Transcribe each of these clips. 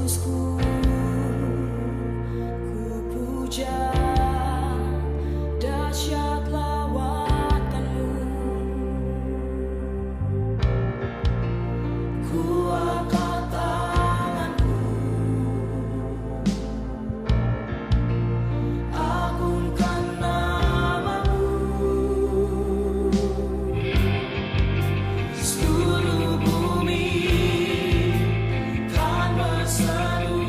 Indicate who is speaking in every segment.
Speaker 1: Yesusku, ku puja dahsyat lawatanmu. Ku angkat tanganku, agungkan namamu. Seluruh bumi kan berseru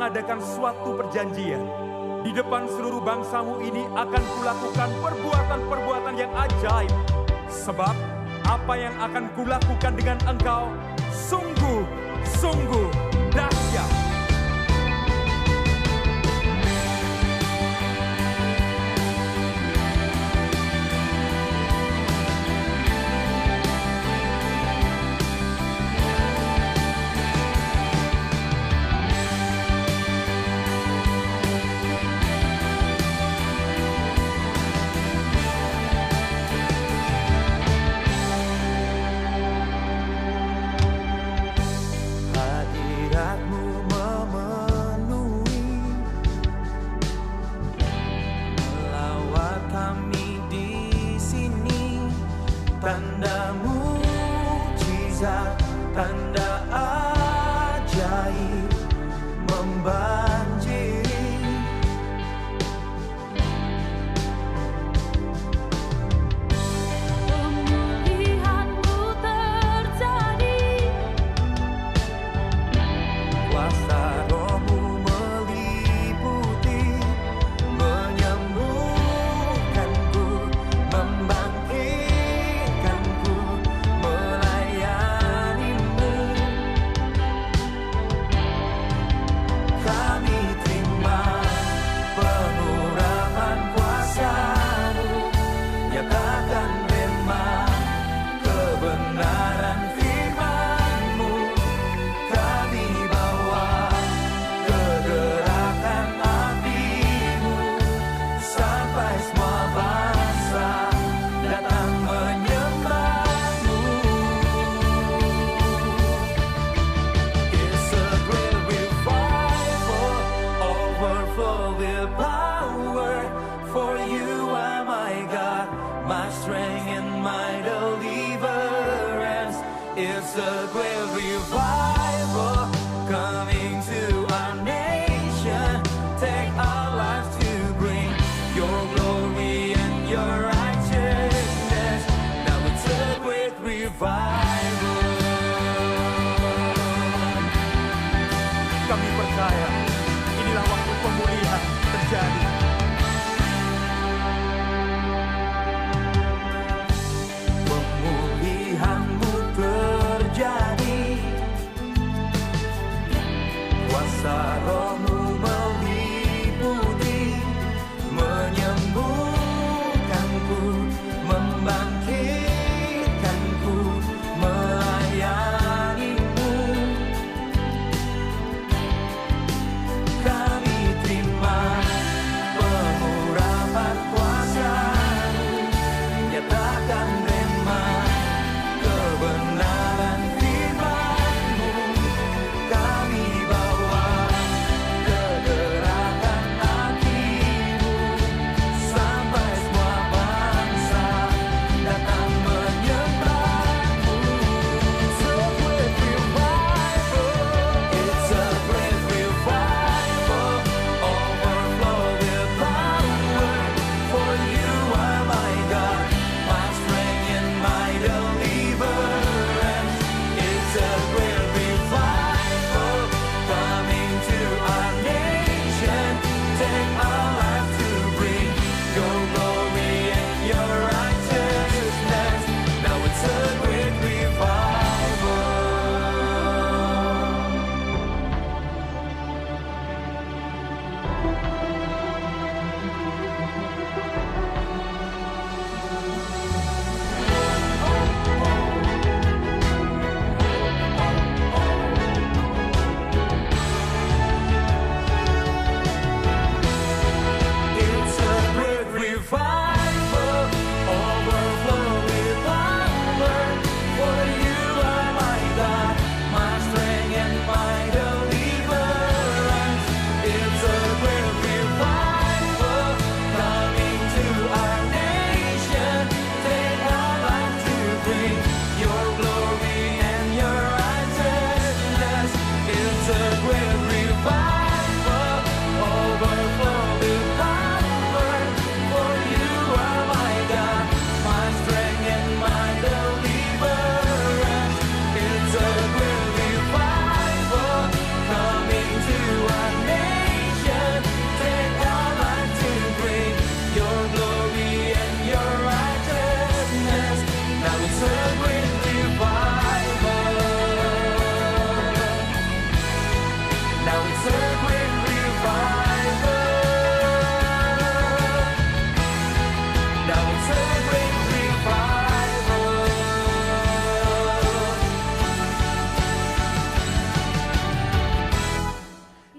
Speaker 2: mengadakan suatu perjanjian. Di depan seluruh bangsamu ini akan kulakukan perbuatan-perbuatan yang ajaib. Sebab apa yang akan kulakukan dengan engkau sungguh dahsyat.
Speaker 1: Tanda mukjizat, tanda ajaib membanjiri. Pemulihan-Mu terjadi, kuasa Roh-Mu meliputi, menyembuhkanku, membangkitkan. For you are my God, my strength and my deliverance. It's a great revival coming to our nation. Take our lives to bring your glory and your righteousness. Now it's a great revival. Kami percaya inilah waktu pemulihan terjadi. Kuasa Roh-Mu meliputi, menyembuhkanku, membangkitkanku, melayani-Mu.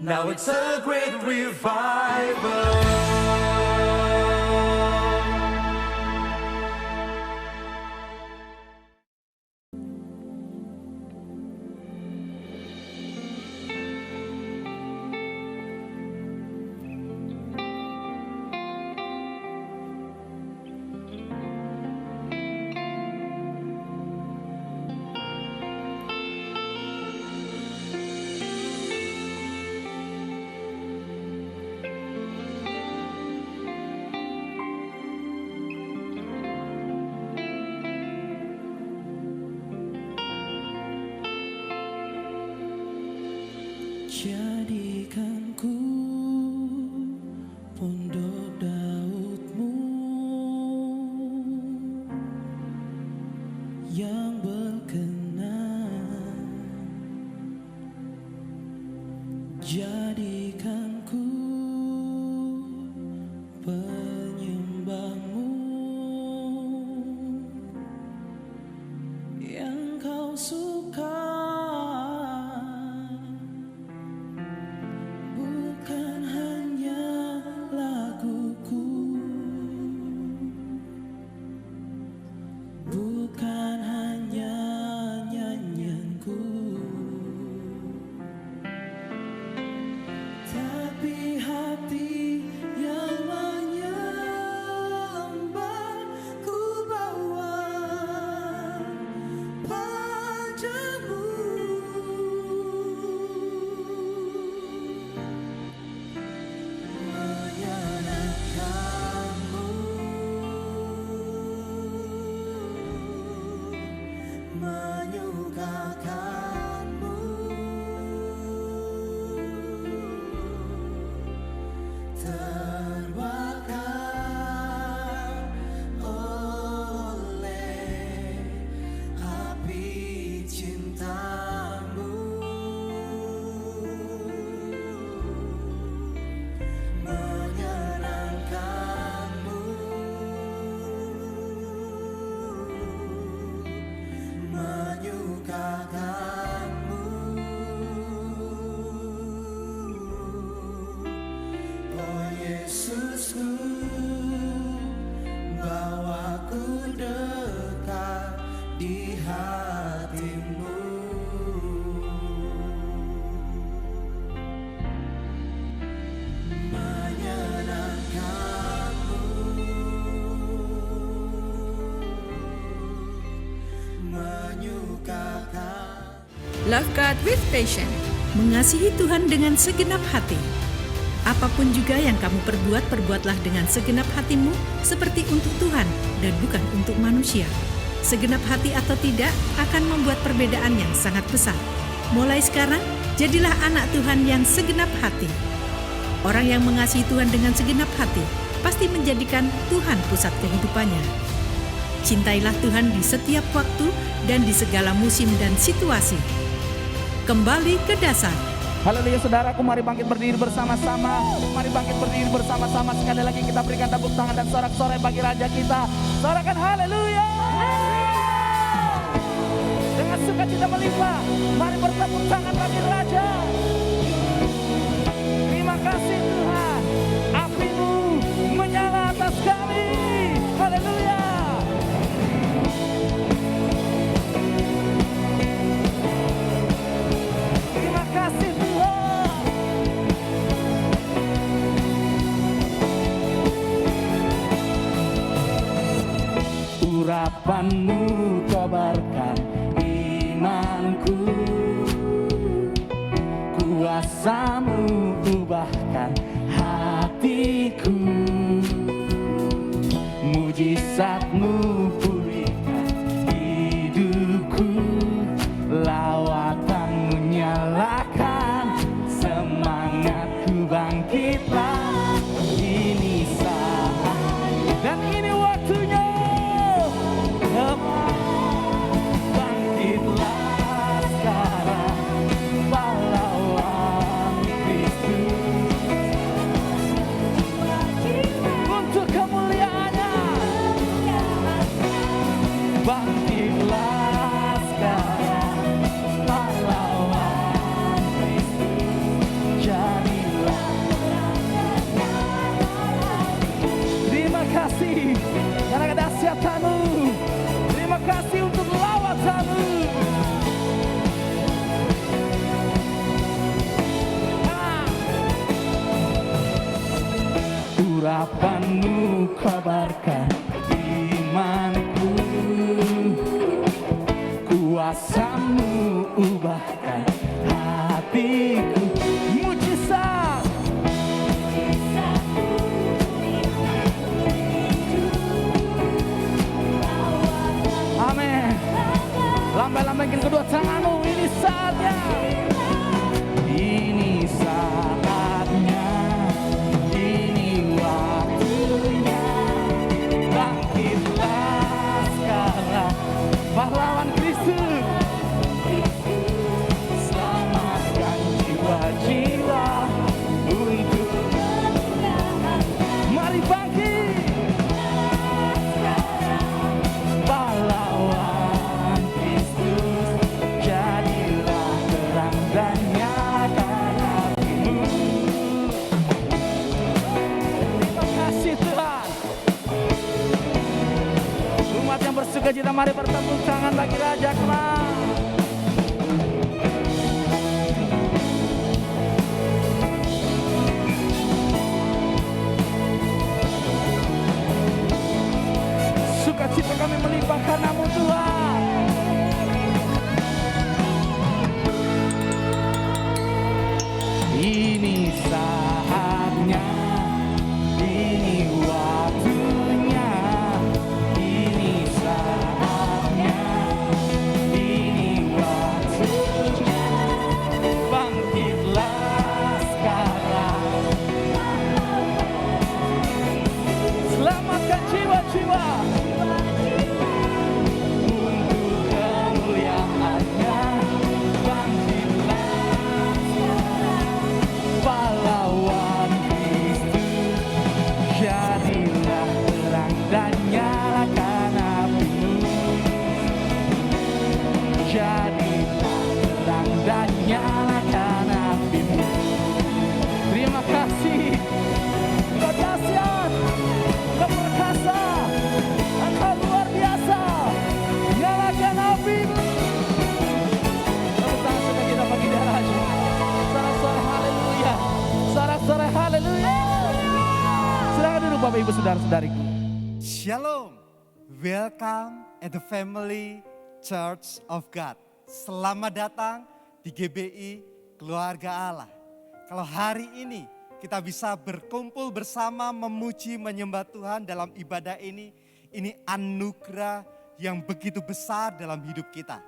Speaker 2: Now it's a great revival.
Speaker 3: Jadikan ku pondok Daud-Mu yang berkenan. Jadikan ku penyembah-Mu yang Kau suka. Bukan hanya nyanyianku, tapi hati yang menyembah ku bawa padamu. Menyukakanmu, terbakar oleh api cintamu, menyenangkanmu, menyukakanmu. Oh Yesusku, bawaku dekat di hati-Mu. Menyenangkanmu, menyukakan.
Speaker 4: Love God with Passion, mengasihi Tuhan dengan segenap hati. Apapun juga yang kamu perbuat, perbuatlah dengan segenap hatimu, seperti untuk Tuhan dan bukan untuk manusia. Segenap hati atau tidak akan membuat perbedaan yang sangat besar. Mulai sekarang, jadilah anak Tuhan yang segenap hati. Orang yang mengasihi Tuhan dengan segenap hati pasti menjadikan Tuhan pusat kehidupannya. Cintailah Tuhan di setiap waktu dan di segala musim dan situasi. Kembali ke dasar.
Speaker 1: Haleluya saudaraku, mari bangkit berdiri bersama-sama. Mari bangkit berdiri bersama-sama. Sekali lagi kita berikan tepuk tangan dan sorak-sorai bagi Raja kita. Sorakan haleluya. Dengan sukacita melimpah, mari bertepuk tangan bagi Raja. Terima kasih Tuhan, api-Mu menyala atas kami. Haleluya. Terima kasih Tuhan. Urapan-Mu kobarkan imanku, kuasa-Mu ubahkan hatiku, mujizat-Mu pulihkan hidupku, lawatan-Mu nyalakan semangatku, bangkitlah, ini saat dan ini waktunya. Bangkitlah sekarang, pahlawan Kristus. Lambaikan kedua tanganmu, ini saatnya. Ini saatnya, ini waktunya. Bangkitlah sekarang, pahlawan Kristus. Selamatkan jiwa-jiwa untuk mari bangkit. Pahlawan Kristus, jadilah terang dan nyalakan apimu. Terima kasih Tuhan. Umat yang bersuka cita, mari bertepuk tangan bagi Raja Kelak. Sukacita kami melimpah karena-Mu Tuhan. Ini saatnya, ini waktunya. Ini saatnya, ini waktunya. Bangkitlah sekarang, selamatkan jiwa-jiwa. Pahlawan Kristus, jadilah terang dan nyalakan apimu. Jadilah terang dan nyalakan apimu. Terima kasih. Engkau dahsyat, Engkau perkasa, Engkau luar biasa. Nyalakan apimu. Tepuk tangan sudah kita bagi dia Raja. Sorak-sorai haleluya. Sorak-sorai haleluya. Silakan duduk Bapak Ibu Saudara-saudariku.
Speaker 5: Shalom, welcome at the family Church of God. Selamat datang di GBI Keluarga Allah. Kalau hari ini kita bisa berkumpul bersama memuji menyembah Tuhan dalam ibadah ini anugerah yang begitu besar dalam hidup kita.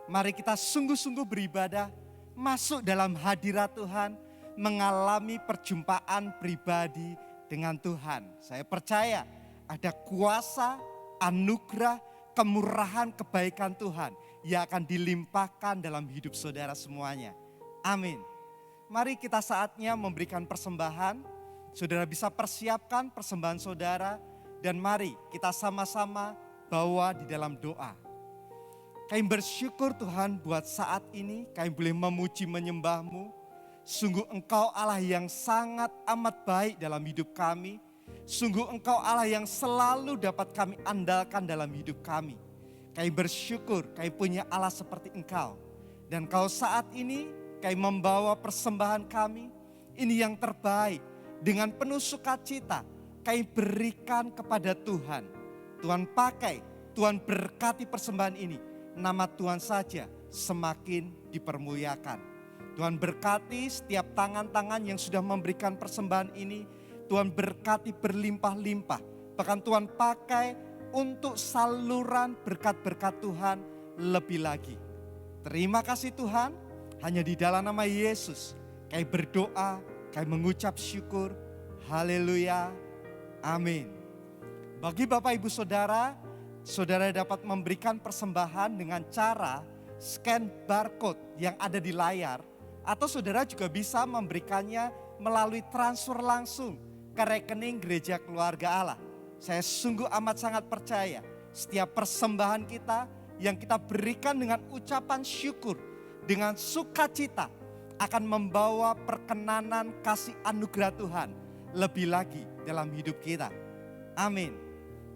Speaker 5: Mari kita sungguh-sungguh beribadah, masuk dalam hadirat Tuhan, mengalami perjumpaan pribadi dengan Tuhan. Saya percaya ada kuasa, anugerah, kemurahan, kebaikan Tuhan yang akan dilimpahkan dalam hidup saudara semuanya. Amin. Mari kita saatnya memberikan persembahan. Saudara bisa persiapkan persembahan saudara dan mari kita sama-sama bawa di dalam doa. Kami bersyukur Tuhan buat saat ini kami boleh memuji menyembah-Mu. Sungguh Engkau Allah yang sangat amat baik dalam hidup kami. Sungguh Engkau Allah yang selalu dapat kami andalkan dalam hidup kami. Kami bersyukur kami punya Allah seperti Engkau. Dan Kau saat ini kami membawa persembahan kami. Ini yang terbaik. Dengan penuh sukacita kami berikan kepada Tuhan. Tuhan pakai, Tuhan berkati persembahan ini. Nama Tuhan saja semakin dipermuliakan. Tuhan berkati setiap tangan-tangan yang sudah memberikan persembahan ini. Tuhan berkati berlimpah-limpah. Bahkan Tuhan pakai untuk saluran berkat-berkat Tuhan lebih lagi. Terima kasih Tuhan. Hanya di dalam nama Yesus kami berdoa, kami mengucap syukur. Haleluya. Amin. Bagi Bapak Ibu Saudara, saudara dapat memberikan persembahan dengan cara scan barcode yang ada di layar. Atau saudara juga bisa memberikannya melalui transfer langsung ke rekening Gereja Keluarga Allah. Saya sungguh amat sangat percaya setiap persembahan kita yang kita berikan dengan ucapan syukur, dengan sukacita akan membawa perkenanan kasih anugerah Tuhan lebih lagi dalam hidup kita. Amin.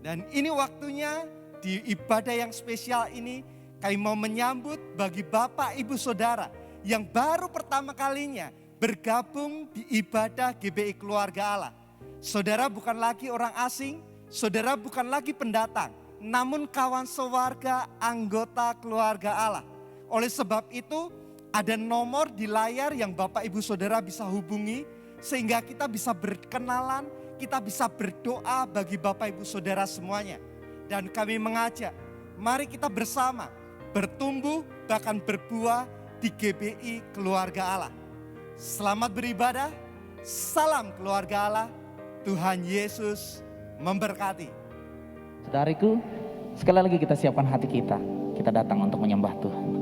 Speaker 5: Dan ini waktunya di ibadah yang spesial ini kami mau menyambut bagi Bapak Ibu Saudara yang baru pertama kalinya bergabung di ibadah GBI Keluarga Allah. Saudara bukan lagi orang asing, saudara bukan lagi pendatang, namun kawan sewarga anggota keluarga Allah. Oleh sebab itu ada nomor di layar yang Bapak Ibu Saudara bisa hubungi sehingga kita bisa berkenalan, kita bisa berdoa bagi Bapak Ibu Saudara semuanya. Dan kami mengajak, mari kita bersama bertumbuh bahkan berbuah di GBI Keluarga Allah. Selamat beribadah, salam keluarga Allah, Tuhan Yesus memberkati.
Speaker 1: Saudariku, sekali lagi kita siapkan hati kita. Kita datang untuk menyembah Tuhan.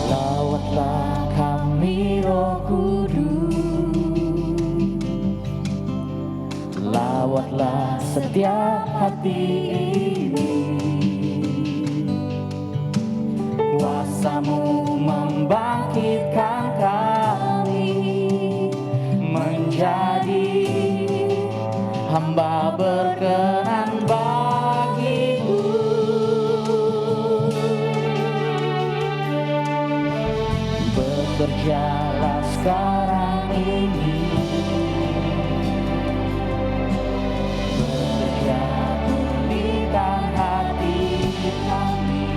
Speaker 1: Lawatlah kami Roh Kudus, lawatlah setiap hati ini. Kuasa-Mu membangkitkan kami menjadi hamba berkenan bagi-Mu. Bekerjalah sekarang ini, bekerja pulihkan hati kami,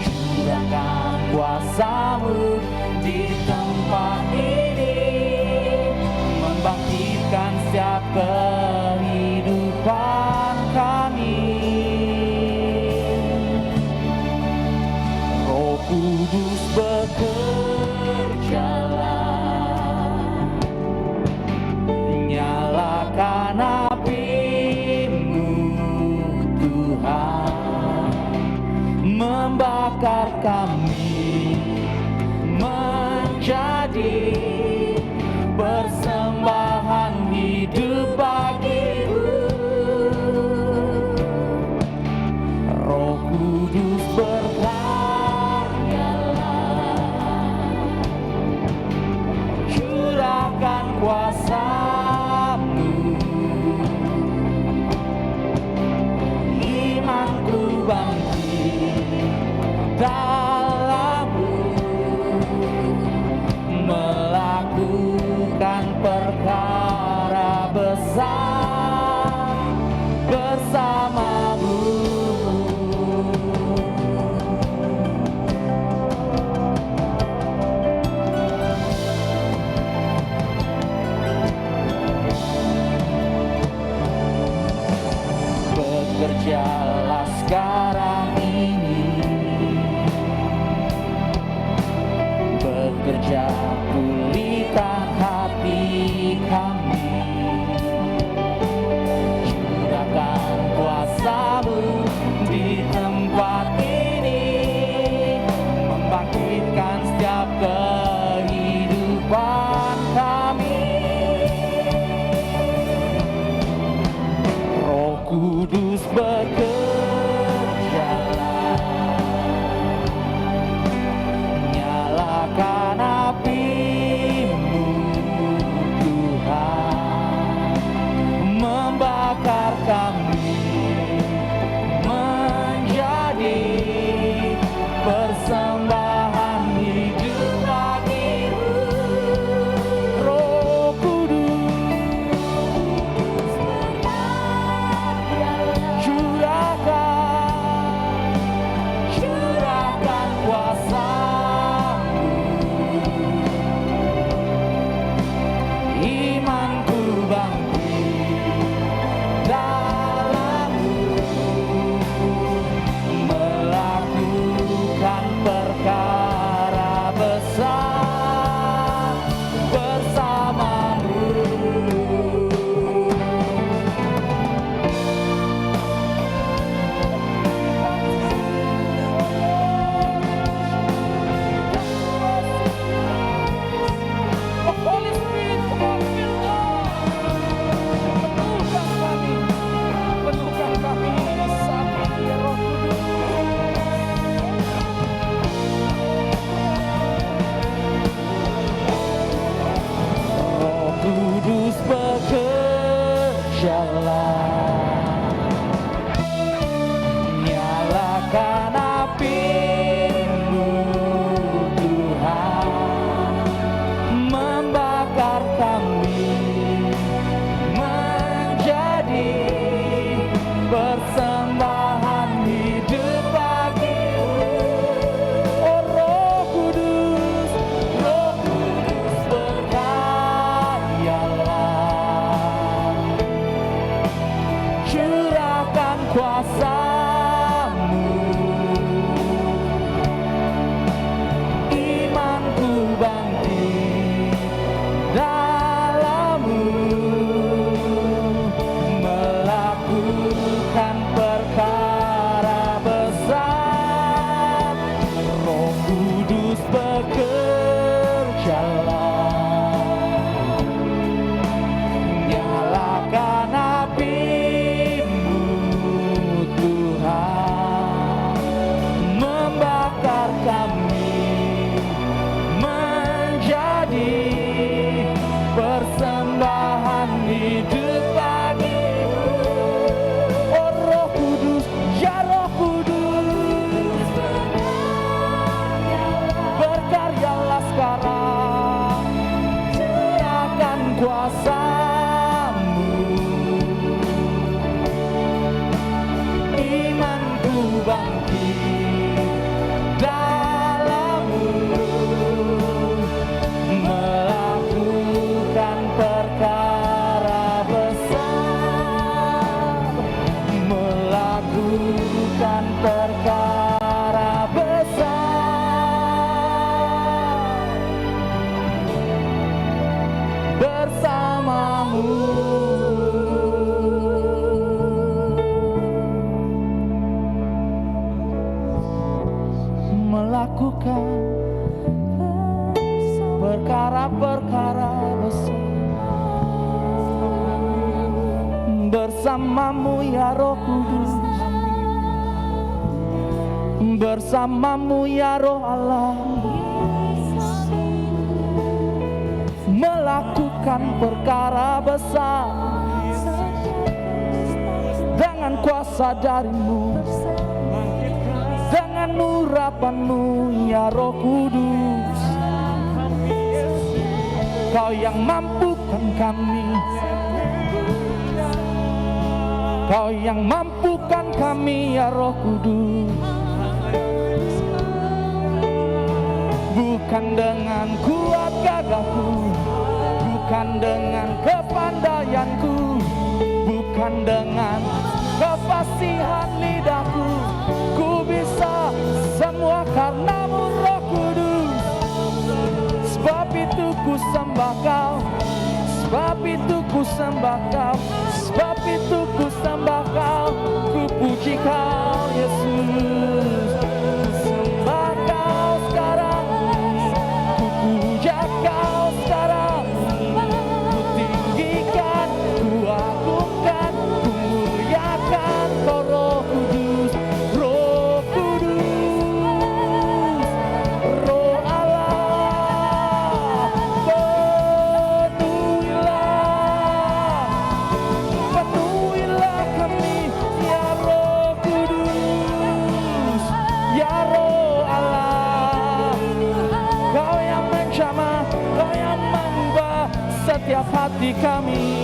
Speaker 1: curahkan kuasa-Mu di tempat ini, membangkitkan setiap kehidupan kami. Roh Kudus bekerjalah, nyalakan api-Mu Tuhan, membakar kami menjadi persembahan hidup bagi-Mu. Roh Kudus curahkan kuasa-Mu, imanku bangkit dalam-Mu, melakukan perkara besar bersama-Mu. Bekerjalah sekarang ini, bekerja pulihkan hati kami, curahkan kuasa-Mu di tempat ini, membangkitkan setiap kehidupan kami. Roh Kudus bekerjalah, nyalakan api-Mu Tuhan, membakar kami menjadi persembahan hidup bagi-Mu. Roh Kudus curahkan kuasa-Mu, imanku bangkit dalam-Mu, melakukan perkara besar. Roh Kudus bekerjalah, nyalakan api-Mu Tuhan, membakar kami menjadi persembahan hidup bagi-Mu. Oh Roh Kudus, ya Roh Kudus, berkaryalah sekarang, nyatakan kuasa-Mu, imanku bangkit dalam-Mu, melakukan perkara besar, melakukan perkara besar bersama-Mu. Melakukan perkara-perkara besar bersama-Mu ya Roh Kudus, bersama-Mu ya Roh Allah, melakukan perkara besar dengan kuasa dari-Mu, dengan urapan-Mu ya Roh Kudus. Kau yang mampukan kami, Kau yang mampukan kami ya Roh Kudus. Bukan dengan kuat gagahku, bukan dengan kepandaianku, bukan dengan kefasihan lidahku, ku bisa semua karena-Mu Roh Kudus. Sebab itu ku sembah Kau, sebab itu ku sembah Kau, sebab itu ku sembah Kau, ku puji Kau Yesus. Ku sembah Kau sekarang, ku puja Kau sekarang, ku tinggikan, ku agungkan, ku muliakan Kau Roh Kudus. Roh Kudus, Roh Allah, penuhilah kami ya Roh Kudus, ya Roh Allah. Kau yang menjamah, Kau yang mengubah setiap hati kami.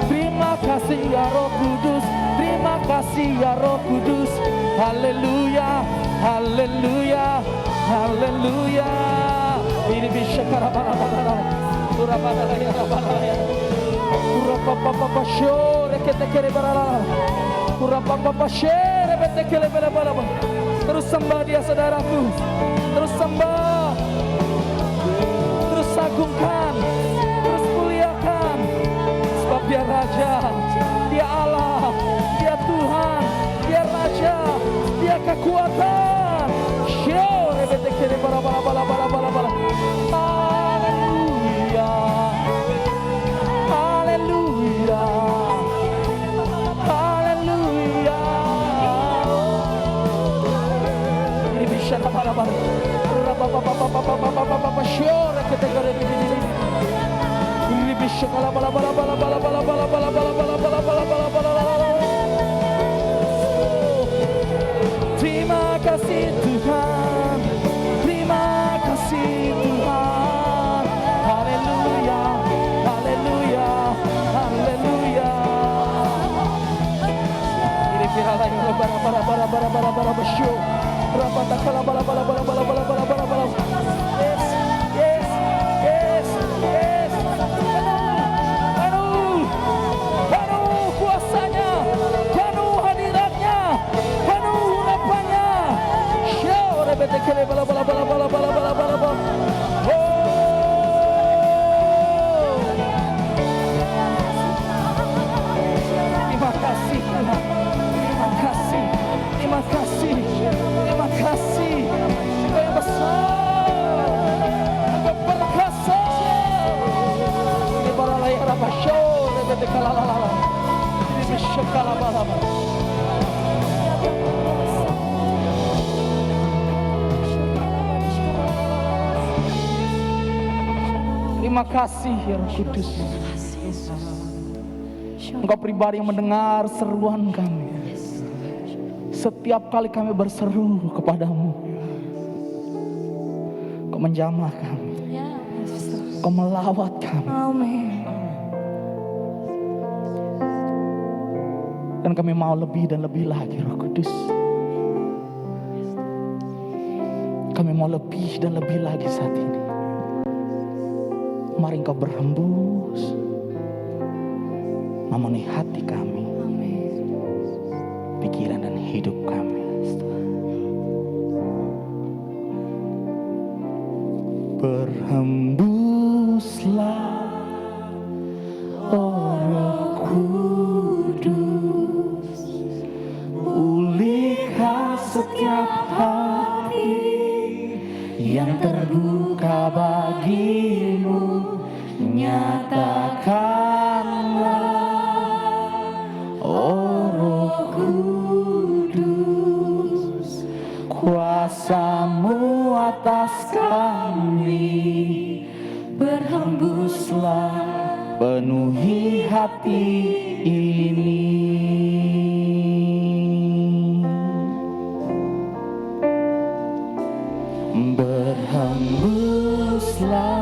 Speaker 1: Terima kasih ya Roh Kudus, terima kasih ya Roh Kudus. Haleluya, haleluya, haleluya. Ini bisa karabala, urabala ya rabala, urapapa shore kete kere barala, urapapa shore kete kere barala. Terus sembah Dia saudaraku, terus sembah, terus agungkan, terus muliakan. Sebab Dia Raja, Dia Allah, Dia Tuhan, Dia Raja, Dia kekuatan. Shore kete kere barala bala bala bala bala. Haleluya, haleluya, haleluya. Ini bisa apa-apa. Apa-apa-apa-apa-apa-apa-apa-apa. Shore kete kere bili. Ini bisa bala-bala-bala-bala-bala-bala-bala-bala-bala-bala-bala-bala-bala. Terima kasih Tuhan, terima kasih Tuhan. Haleluya, haleluya, haleluya. Ini pirala yang bara-bara-bara-bara-bara-bara besyo. Rabata-kala-bala-bala-bala-bala-bala-bala-bala-bala. Yes, yes, yes, yes. Aduh, aduh, kuasanya, Terima kasih ya Roh Kudus. Engkau pribadi yang mendengar seruan kami. Setiap kali kami berseru kepadamu, Kau menjamah kami. Kau melawat kami. Dan kami mau lebih dan lebih lagi Roh Kudus. Kami mau lebih dan lebih lagi saat ini. Mari Engkau berhembus memenuhi hati kami, pikiran dan hidup kami. Berhembuslah, oh Roh Kudus, pulihkan setiap hati yang terbuka bagimu. Nyatakanlah, oh Roh Kudus, kuasa-Mu atas kami. Berhembuslah, penuhi hati ini. Berhembuslah,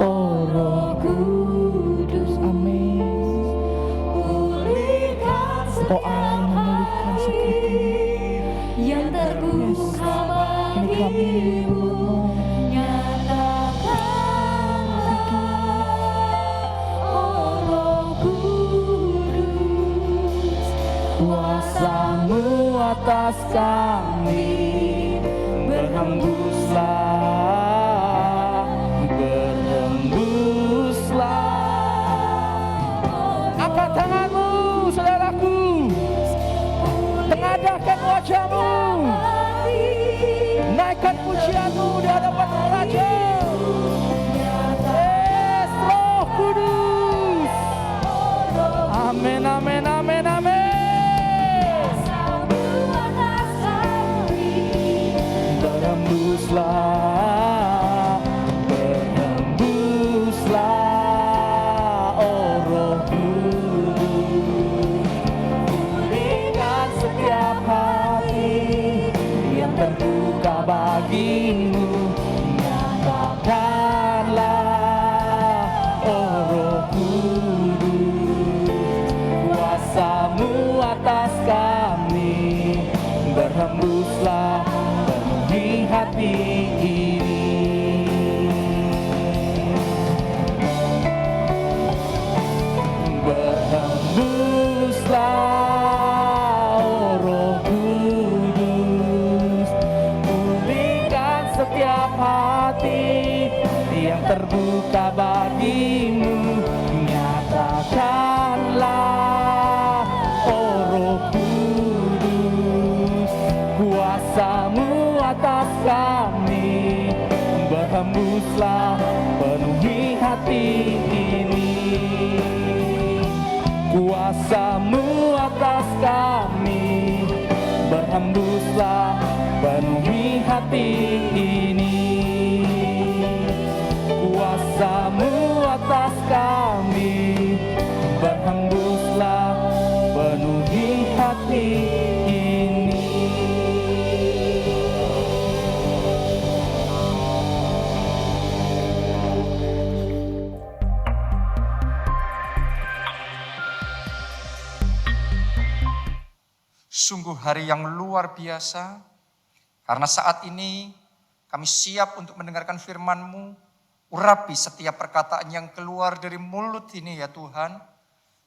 Speaker 1: oh Roh Kudus, amin.
Speaker 6: Pulihkan
Speaker 1: Oh Allah yang memulihkan setiap
Speaker 6: yang terbuka bagimu. Nyatakanlah, oh Roh Kudus,
Speaker 1: kuasa-Mu atas kami. Berhembuslah, berhembuslah. Angkat tanganmu, saudaraku. Tengadahkan wajahmu. Naikkan pujianmu di hadapan Raja. Yes, Roh Kudus. Amin, amin, amin, amin. Berhembuslah, berhembuslah, oh Roh Kudus, pulihkan setiap hati yang terbuka bagimu. Nyatakanlah, oh Roh Kudus, kuasa-Mu atas kami. Berhembuslah, penuhi hati ini. Berhembuslah, oh Roh Kudus, pulihkan setiap hati yang terbuka bagimu. Nyatakanlah, oh Roh Kudus, kuasa-Mu atas kami. Berhembuslah, penuhi hati ini. Kuasa-Mu atas kami. Berhembuslah, penuhi hati ini. Kuasa-Mu atas kami. Berhembuslah, penuhi hati ini.
Speaker 7: Sungguh hari yang luar biasa, karena saat ini kami siap untuk mendengarkan firman-Mu. Urapi setiap perkataan yang keluar dari mulut ini ya Tuhan,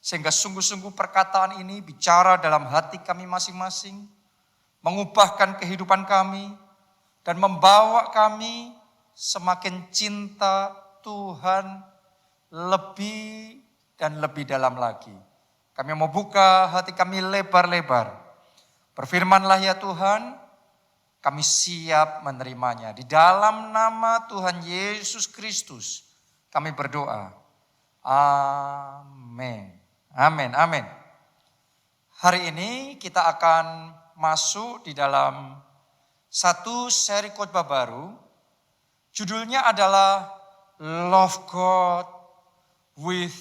Speaker 7: sehingga sungguh-sungguh perkataan ini bicara dalam hati kami masing-masing, mengubahkan kehidupan kami, dan membawa kami semakin cinta Tuhan lebih dan lebih dalam lagi. Kami mau buka hati kami lebar-lebar. Berfirmanlah ya Tuhan, kami siap menerimanya. Di dalam nama Tuhan Yesus Kristus kami berdoa. Amin. Amin, amin. Hari ini kita akan masuk di dalam satu seri khotbah baru. Judulnya adalah love God with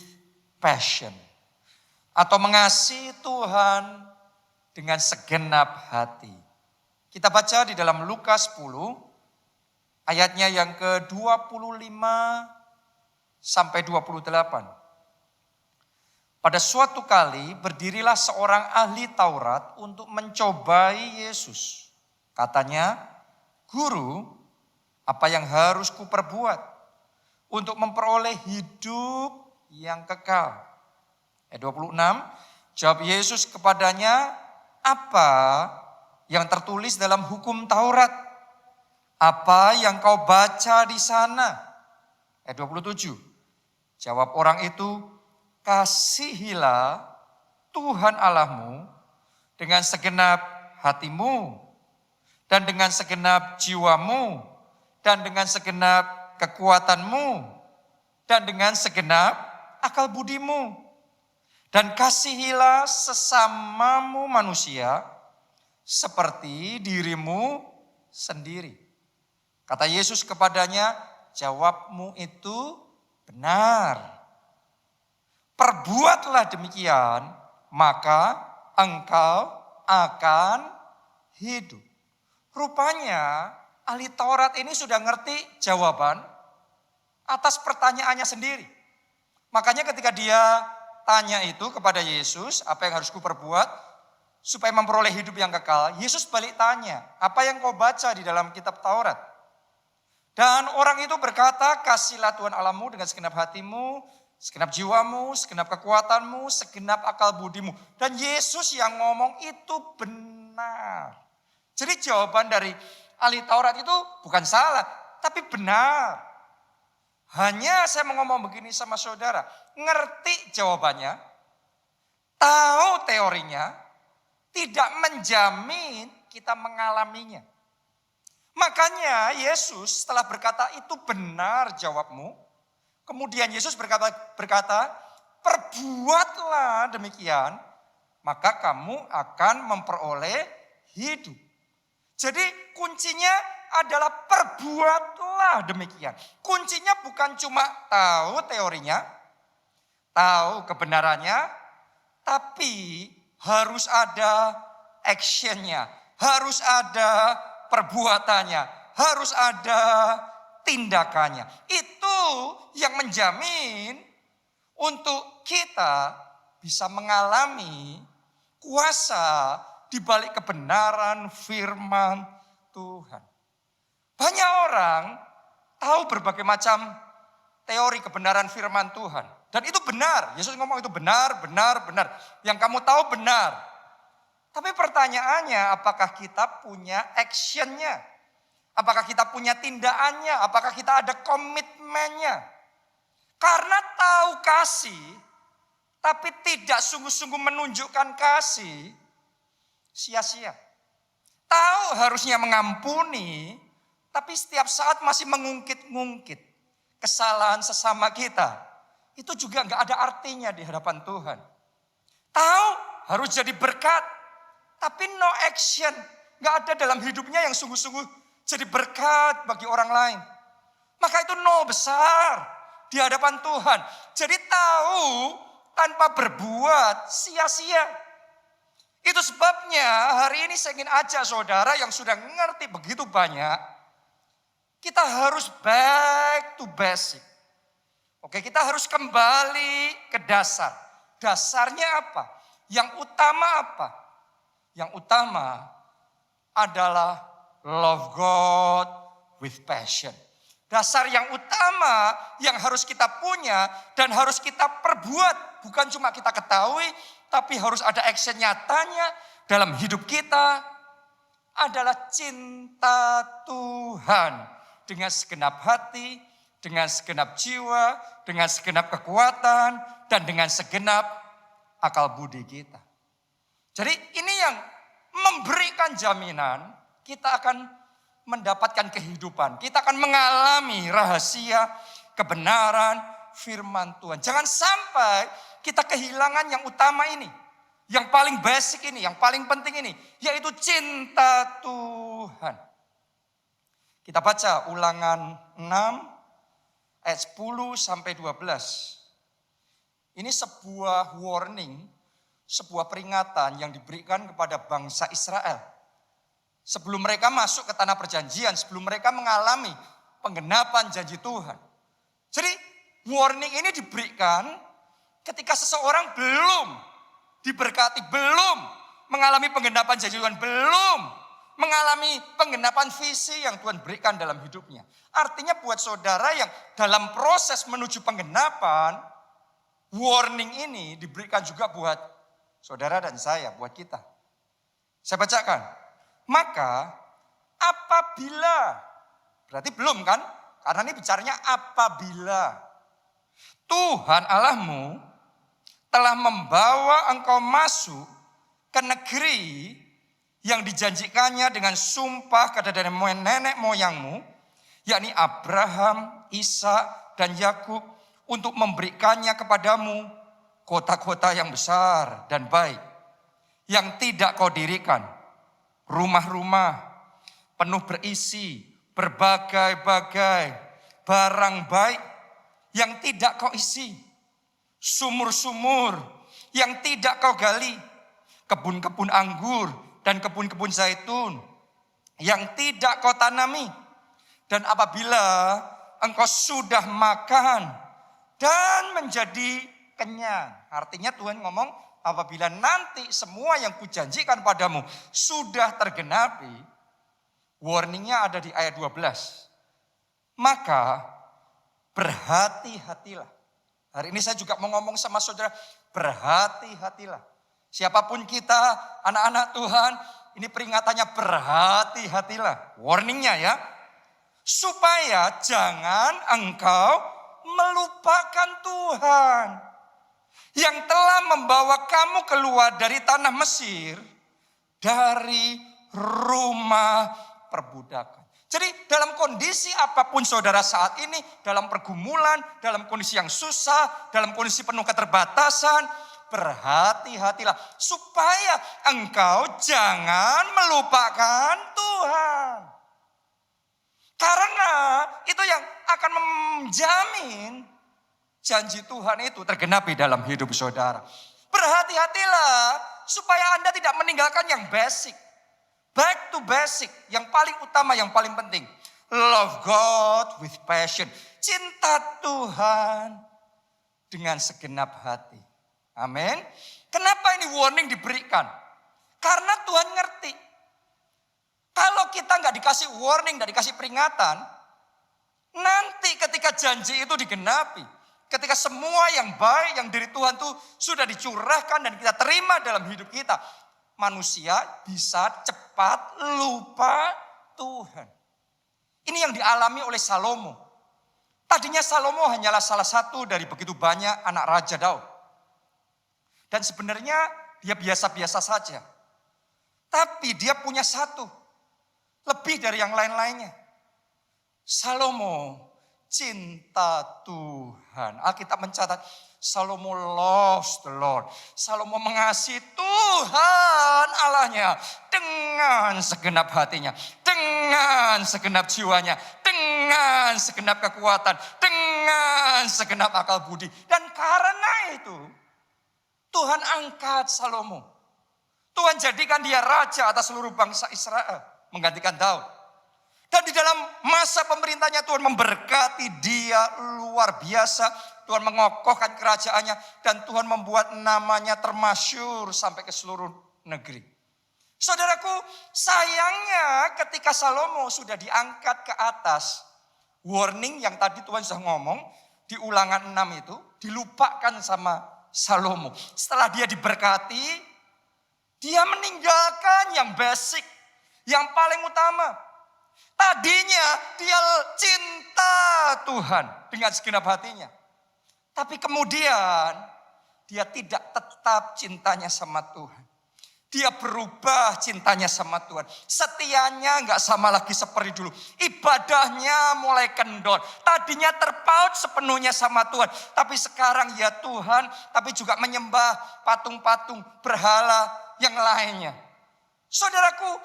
Speaker 7: passion. Atau mengasihi Tuhan dengan segenap hati. Kita baca di dalam Lukas 10, ayatnya yang ke-25 sampai 28. Pada suatu kali berdirilah seorang ahli Taurat untuk mencobai Yesus. Katanya, "Guru, apa yang harus kuperbuat untuk memperoleh hidup yang kekal?" Ayat 26, jawab Yesus kepadanya, "Apa yang tertulis dalam hukum Taurat? Apa yang kau baca di sana?" Ayat 27, jawab orang itu, "Kasihilah Tuhan Allahmu dengan segenap hatimu, dan dengan segenap jiwamu, dan dengan segenap kekuatanmu, dan dengan segenap akal budimu. Dan kasihilah sesamamu manusia seperti dirimu sendiri." Kata Yesus kepadanya, "Jawabmu itu benar. Perbuatlah demikian, maka engkau akan hidup." Rupanya ahli Taurat ini sudah ngerti jawaban atas pertanyaannya sendiri. Makanya ketika dia tanya itu kepada Yesus, "Apa yang harus kuperbuat supaya memperoleh hidup yang kekal?" Yesus balik tanya, "Apa yang kau baca di dalam kitab Taurat?" Dan orang itu berkata, "Kasihlah Tuhan Allahmu dengan segenap hatimu, segenap jiwamu, segenap kekuatanmu, segenap akal budimu." Dan Yesus yang ngomong itu benar. Jadi jawaban dari ahli Taurat itu bukan salah, tapi benar. Hanya saya mau ngomong begini sama saudara, ngerti jawabannya, tahu teorinya, tidak menjamin kita mengalaminya. Makanya Yesus setelah berkata, "Itu benar jawabmu," kemudian Yesus berkata, "Perbuatlah demikian, maka kamu akan memperoleh hidup." Jadi kuncinya adalah perbuatlah demikian. Kuncinya bukan cuma tahu teorinya, tahu kebenarannya, tapi harus ada actionnya, harus ada perbuatannya, harus ada tindakannya. Itu yang menjamin untuk kita bisa mengalami kuasa di balik kebenaran firman Tuhan. Banyak orang tahu berbagai macam teori kebenaran firman Tuhan. Dan itu benar. Yesus ngomong itu benar, benar, benar. Yang kamu tahu benar. Tapi pertanyaannya, apakah kita punya actionnya? Apakah kita punya tindakannya? Apakah kita ada komitmennya? Karena tahu kasih, tapi tidak sungguh-sungguh menunjukkan kasih, sia-sia. Tahu harusnya mengampuni, tapi setiap saat masih mengungkit-ngungkit kesalahan sesama kita. Itu juga gak ada artinya di hadapan Tuhan. Tahu harus jadi berkat, tapi no action. Gak ada dalam hidupnya yang sungguh-sungguh jadi berkat bagi orang lain. Maka itu no besar di hadapan Tuhan. Jadi tahu tanpa berbuat sia-sia. Itu sebabnya hari ini saya ingin ajak saudara yang sudah ngerti begitu banyak. Kita harus back to basic. Oke, kita harus kembali ke dasar. Dasarnya apa? Yang utama apa? Yang utama adalah love God with passion. Dasar yang utama yang harus kita punya dan harus kita perbuat. Bukan cuma kita ketahui, tapi harus ada action nyatanya dalam hidup kita. Adalah cinta Tuhan dengan segenap hati, dengan segenap jiwa, dengan segenap kekuatan, dan dengan segenap akal budi kita. Jadi ini yang memberikan jaminan kita akan mendapatkan kehidupan. Kita akan mengalami rahasia kebenaran firman Tuhan. Jangan sampai kita kehilangan yang utama ini. Yang paling basic ini, yang paling penting ini. Yaitu cinta Tuhan. Kita baca Ulangan 6 ayat 10 sampai 12. Ini sebuah warning, sebuah peringatan yang diberikan kepada bangsa Israel. Sebelum mereka masuk ke tanah perjanjian, sebelum mereka mengalami penggenapan janji Tuhan. Jadi warning ini diberikan ketika seseorang belum diberkati, belum mengalami penggenapan janji Tuhan, belum mengalami penggenapan visi yang Tuhan berikan dalam hidupnya. Artinya buat saudara yang dalam proses menuju penggenapan, warning ini diberikan juga buat saudara dan saya, buat kita. Saya bacakan. Maka apabila, berarti belum kan? Karena ini bicaranya apabila Tuhan Allahmu telah membawa engkau masuk ke negeri yang dijanjikannya dengan sumpah kepada nenek moyangmu, yakni Abraham, Ishak, dan Yakub, untuk memberikannya kepadamu kota-kota yang besar dan baik, yang tidak kau dirikan, rumah-rumah penuh berisi berbagai-bagai barang baik yang tidak kau isi, sumur-sumur yang tidak kau gali, kebun-kebun anggur dan kebun-kebun zaitun yang tidak kau tanami. Dan apabila engkau sudah makan dan menjadi kenyang, artinya Tuhan ngomong apabila nanti semua yang kujanjikan padamu sudah tergenapi, warningnya ada di ayat 12. Maka berhati-hatilah. Hari ini saya juga mau ngomong sama saudara, berhati-hatilah. Siapapun kita, anak-anak Tuhan, ini peringatannya berhati-hatilah. Warningnya ya. Supaya jangan engkau melupakan Tuhan yang telah membawa kamu keluar dari tanah Mesir, dari rumah perbudakan. Jadi dalam kondisi apapun saudara saat ini, dalam pergumulan, dalam kondisi yang susah, dalam kondisi penuh keterbatasan, berhati-hatilah supaya engkau jangan melupakan Tuhan. Karena itu yang akan menjamin janji Tuhan itu tergenapi dalam hidup saudara. Berhati-hatilah supaya Anda tidak meninggalkan yang basic. Back to basic, yang paling utama, yang paling penting. Love God with passion. Cinta Tuhan dengan segenap hati. Amin. Kenapa ini warning diberikan? Karena Tuhan ngerti. Kalau kita nggak dikasih warning, nggak dikasih peringatan, nanti ketika janji itu digenapi, ketika semua yang baik yang dari Tuhan itu sudah dicurahkan dan kita terima dalam hidup kita, manusia bisa cepat lupa Tuhan. Ini yang dialami oleh Salomo. Tadinya Salomo hanyalah salah satu dari begitu banyak anak Raja Daud. Dan sebenarnya dia biasa-biasa saja. Tapi dia punya satu, lebih dari yang lain-lainnya. Salomo cinta Tuhan. Alkitab mencatat Salomo loves the Lord. Salomo mengasihi Tuhan Allahnya dengan segenap hatinya, dengan segenap jiwanya, dengan segenap kekuatan, dengan segenap akal budi. Dan karena itu Tuhan angkat Salomo. Tuhan jadikan dia raja atas seluruh bangsa Israel, menggantikan Daud. Dan di dalam masa pemerintahnya Tuhan memberkati dia luar biasa. Tuhan mengokohkan kerajaannya dan Tuhan membuat namanya termasyhur sampai ke seluruh negeri. Saudaraku, sayangnya ketika Salomo sudah diangkat ke atas, warning yang tadi Tuhan sudah ngomong di Ulangan 6 itu dilupakan sama Salomo. Setelah dia diberkati, dia meninggalkan yang basic, yang paling utama. Tadinya dia cinta Tuhan dengan segenap hatinya. Tapi kemudian dia tidak tetap cintanya sama Tuhan. Dia berubah cintanya sama Tuhan. Setianya gak sama lagi seperti dulu. Ibadahnya mulai kendor. Tadinya terpaut sepenuhnya sama Tuhan. Tapi sekarang ya Tuhan, tapi juga menyembah patung-patung berhala yang lainnya. Saudaraku,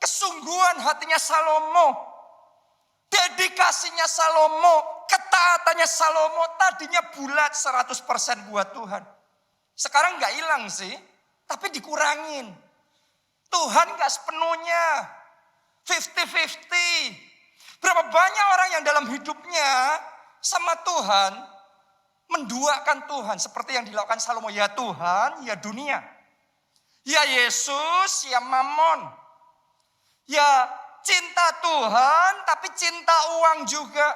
Speaker 7: kesungguhan hatinya Salomo, dedikasinya Salomo ketaatannya Salomo tadinya bulat 100% buat Tuhan. Sekarang nggak hilang sih, tapi dikurangin. Tuhan nggak sepenuhnya 50-50. Berapa banyak orang yang dalam hidupnya sama Tuhan menduakan Tuhan seperti yang dilakukan Salomo. Ya Tuhan, ya dunia. Ya Yesus, ya Mammon. Ya cinta Tuhan tapi cinta uang juga.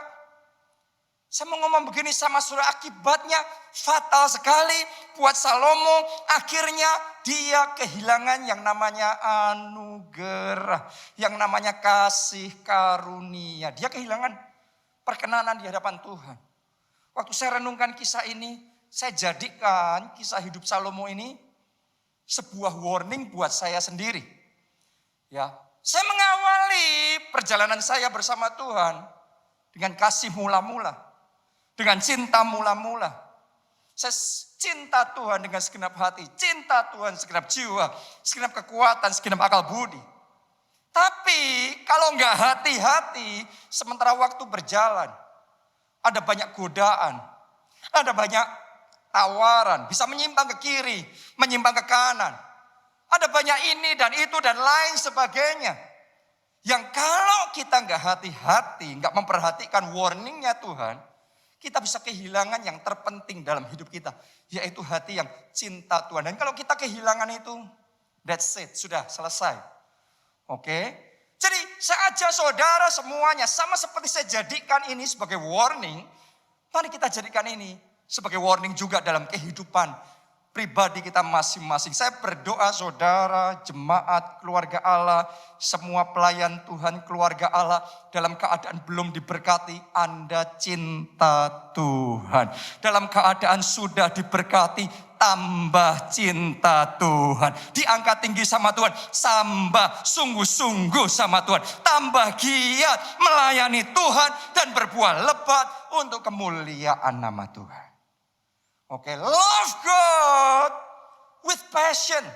Speaker 7: Saya mau ngomong begini sama saudara, akibatnya fatal sekali buat Salomo. Akhirnya dia kehilangan yang namanya anugerah, yang namanya kasih karunia. Dia kehilangan perkenanan di hadapan Tuhan. Waktu saya renungkan kisah ini, saya jadikan kisah hidup Salomo ini sebuah warning buat saya sendiri. Ya, saya mengawali perjalanan saya bersama Tuhan dengan kasih mula-mula. Dengan cinta mula-mula. Saya cinta Tuhan dengan segenap hati. Cinta Tuhan segenap jiwa. Segenap kekuatan, segenap akal budi. Tapi kalau nggak hati-hati, sementara waktu berjalan. Ada banyak godaan. Ada banyak tawaran. Bisa menyimpang ke kiri, menyimpang ke kanan. Ada banyak ini dan itu dan lain sebagainya. Yang kalau kita nggak hati-hati, nggak memperhatikan warningnya Tuhan, kita bisa kehilangan yang terpenting dalam hidup kita. Yaitu hati yang cinta Tuhan. Dan kalau kita kehilangan itu, that's it. Sudah selesai. Oke. Jadi saya ajak saudara semuanya. Sama seperti saya jadikan ini sebagai warning. Mari kita jadikan ini sebagai warning juga dalam kehidupan pribadi kita masing-masing. Saya berdoa saudara, jemaat, keluarga Allah, semua pelayan Tuhan, keluarga Allah dalam keadaan belum diberkati, Anda cinta Tuhan. Dalam keadaan sudah diberkati, tambah cinta Tuhan. Diangkat tinggi sama Tuhan, tambah sungguh-sungguh sama Tuhan. Tambah giat melayani Tuhan dan berbuah lebat untuk kemuliaan nama Tuhan. Oke, love God with passion.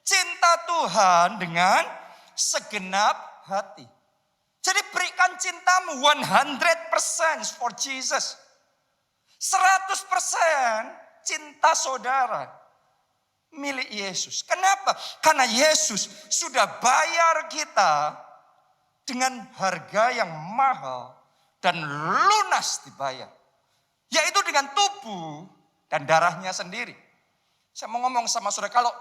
Speaker 7: Cinta Tuhan dengan segenap hati. Jadi berikan cintamu 100% for Jesus. 100% cinta saudara milik Yesus. Kenapa? Karena Yesus sudah bayar kita dengan harga yang mahal dan lunas dibayar. Yaitu dengan tubuh dan darahnya sendiri. Saya mau ngomong sama saudara, kalau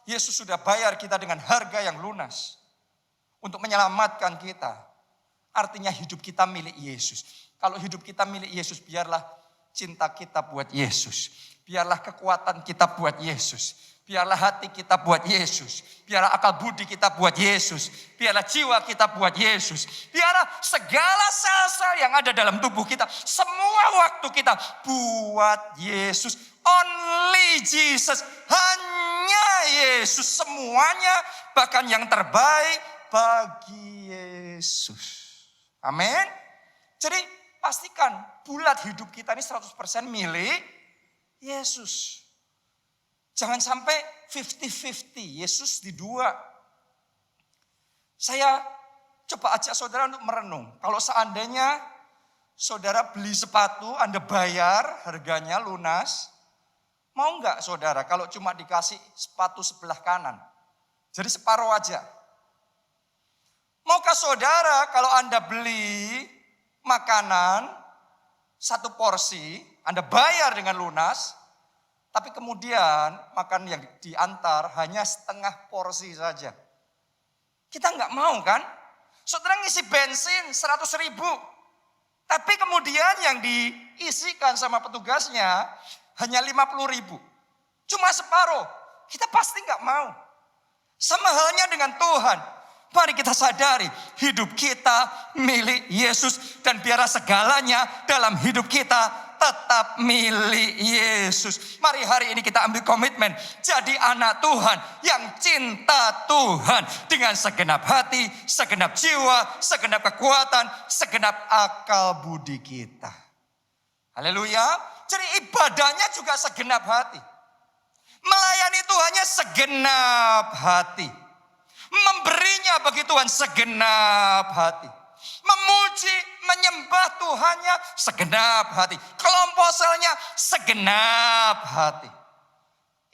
Speaker 7: Yesus sudah bayar kita dengan harga yang lunas untuk menyelamatkan kita, artinya hidup kita milik Yesus. Kalau hidup kita milik Yesus, biarlah cinta kita buat Yesus. Biarlah kekuatan kita buat Yesus. Biarlah hati kita buat Yesus. Biarlah akal budi kita buat Yesus. Biarlah jiwa kita buat Yesus. Biarlah segala sel-sel yang ada dalam tubuh kita, semua waktu kita buat Yesus. Only Jesus. Hanya Yesus. Semuanya bahkan yang terbaik bagi Yesus. Amin. Jadi pastikan bulat hidup kita ini 100% milik Yesus. Jangan sampai 50-50, Yesus di dua. Saya coba ajak saudara untuk merenung. Kalau seandainya saudara beli sepatu, Anda bayar harganya lunas. Mau enggak saudara kalau cuma dikasih sepatu sebelah kanan? Jadi separuh aja. Maukah saudara kalau Anda beli makanan satu porsi, Anda bayar dengan lunas, tapi kemudian makan yang diantar hanya setengah porsi saja. Kita nggak mau kan? Saudara ngisi bensin 100.000. Tapi kemudian yang diisikan sama petugasnya hanya 50.000. Cuma separuh. Kita pasti nggak mau. Sama halnya dengan Tuhan. Mari kita sadari hidup kita milik Yesus. Dan biarlah segalanya dalam hidup kita tetap milik Yesus. Mari hari ini kita ambil komitmen. Jadi anak Tuhan yang cinta Tuhan. Dengan segenap hati, segenap jiwa, segenap kekuatan, segenap akal budi kita. Haleluya. Jadi ibadahnya juga segenap hati. Melayani Tuhannya segenap hati. Memberinya bagi Tuhan segenap hati. Memuji, menyembah Tuhannya segenap hati. Kelompok selnya segenap hati.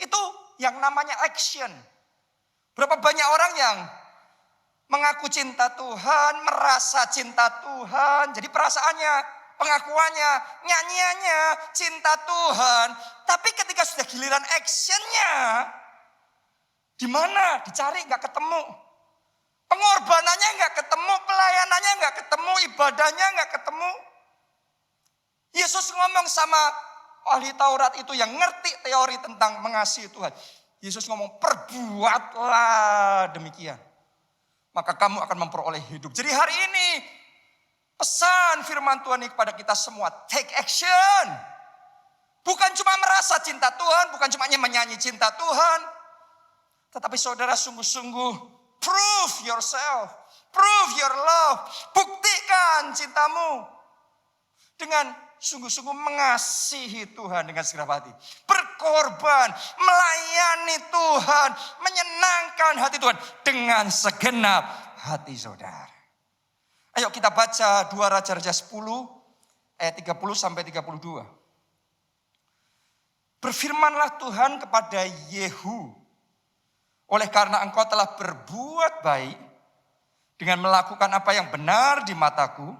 Speaker 7: Itu yang namanya action. Berapa banyak orang yang mengaku cinta Tuhan, merasa cinta Tuhan. Jadi perasaannya, pengakuannya, nyanyiannya, cinta Tuhan. Tapi ketika sudah giliran actionnya, di mana? Dicari nggak ketemu. Pengorbanannya nggak ketemu, pelayanannya nggak ketemu, ibadahnya nggak ketemu. Yesus ngomong sama ahli Taurat itu yang ngerti teori tentang mengasihi Tuhan. Yesus ngomong, perbuatlah demikian. Maka kamu akan memperoleh hidup. Jadi hari ini pesan firman Tuhan ini kepada kita semua. Take action. Bukan cuma merasa cinta Tuhan, bukan cuma menyanyi cinta Tuhan. Tetapi saudara sungguh-sungguh prove yourself. Prove your love. Buktikan cintamu. Dengan sungguh-sungguh mengasihi Tuhan dengan segenap hati. Berkorban, melayani Tuhan, menyenangkan hati Tuhan dengan segenap hati saudara. Ayo kita baca 2 Raja-Raja 10 ayat 30 sampai 32. Berfirmanlah Tuhan kepada Yehu, oleh karena engkau telah berbuat baik dengan melakukan apa yang benar di mataku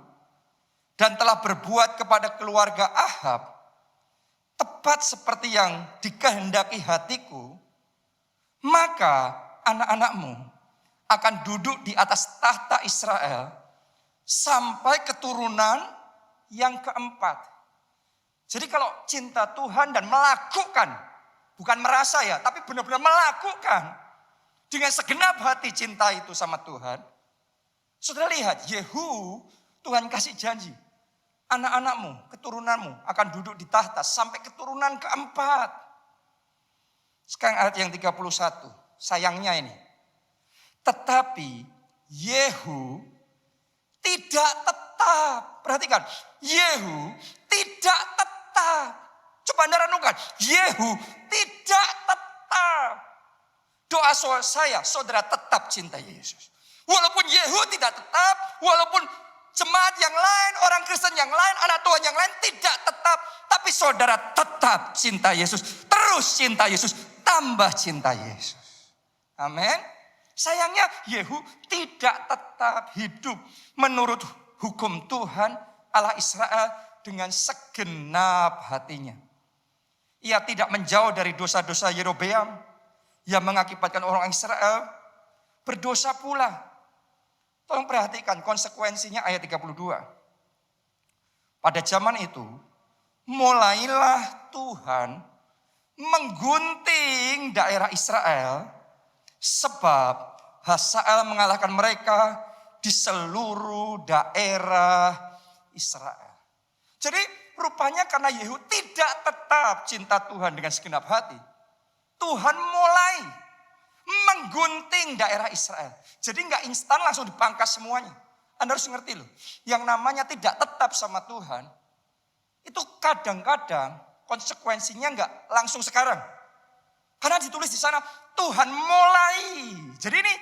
Speaker 7: dan telah berbuat kepada keluarga Ahab tepat seperti yang dikehendaki hatiku, maka anak-anakmu akan duduk di atas tahta Israel sampai keturunan yang keempat. Jadi kalau cinta Tuhan dan melakukan, bukan merasa ya, tapi benar-benar melakukan dengan segenap hati cinta itu sama Tuhan. Saudara lihat, Yehu, Tuhan kasih janji. Anak-anakmu, keturunanmu akan duduk di tahta sampai keturunan keempat. Sekarang ayat yang 31. Sayangnya ini. Tetapi Yehu tidak tetap. Perhatikan. Yehu tidak tetap. Coba Anda renungkan. Yehu tidak tetap. Doa saya, saudara tetap cinta Yesus. Walaupun Yehu tidak tetap, walaupun jemaat yang lain, orang Kristen yang lain, anak Tuhan yang lain tidak tetap. Tapi saudara tetap cinta Yesus. Terus cinta Yesus, tambah cinta Yesus. Amin. Sayangnya Yehu tidak tetap hidup menurut hukum Tuhan Allah Israel dengan segenap hatinya. Ia tidak menjauh dari dosa-dosa Yerobeam yang mengakibatkan orang Israel berdosa pula. Tolong perhatikan konsekuensinya ayat 32. Pada zaman itu, mulailah Tuhan menggunting daerah Israel sebab Hazael mengalahkan mereka di seluruh daerah Israel. Jadi rupanya karena Yehu tidak tetap cinta Tuhan dengan segenap hati, Tuhan mulai menggunting daerah Israel. Jadi nggak instan langsung dipangkas semuanya. Anda harus ngerti loh. Yang namanya tidak tetap sama Tuhan, itu kadang-kadang konsekuensinya nggak langsung sekarang. Karena ditulis di sana, Tuhan mulai. Jadi ini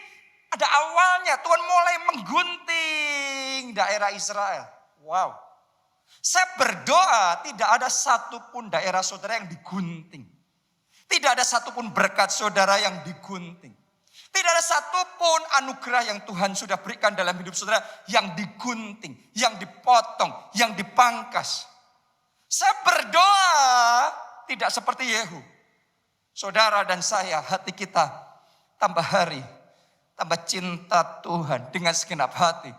Speaker 7: ada awalnya, Tuhan mulai menggunting daerah Israel. Wow. Saya berdoa tidak ada satupun daerah saudara yang digunting. Tidak ada satupun berkat saudara yang digunting. Tidak ada satupun anugerah yang Tuhan sudah berikan dalam hidup saudara yang digunting, yang dipotong, yang dipangkas. Saya berdoa tidak seperti Yehu. Saudara dan saya, hati kita tambah hari, tambah cinta Tuhan dengan segenap hati.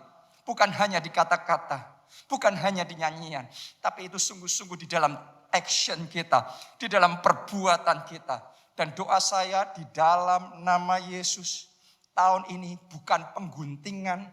Speaker 7: Bukan hanya di kata-kata, bukan hanya di nyanyian, tapi itu sungguh-sungguh di dalam action kita, di dalam perbuatan kita. Dan doa saya di dalam nama Yesus, tahun ini bukan pengguntingan,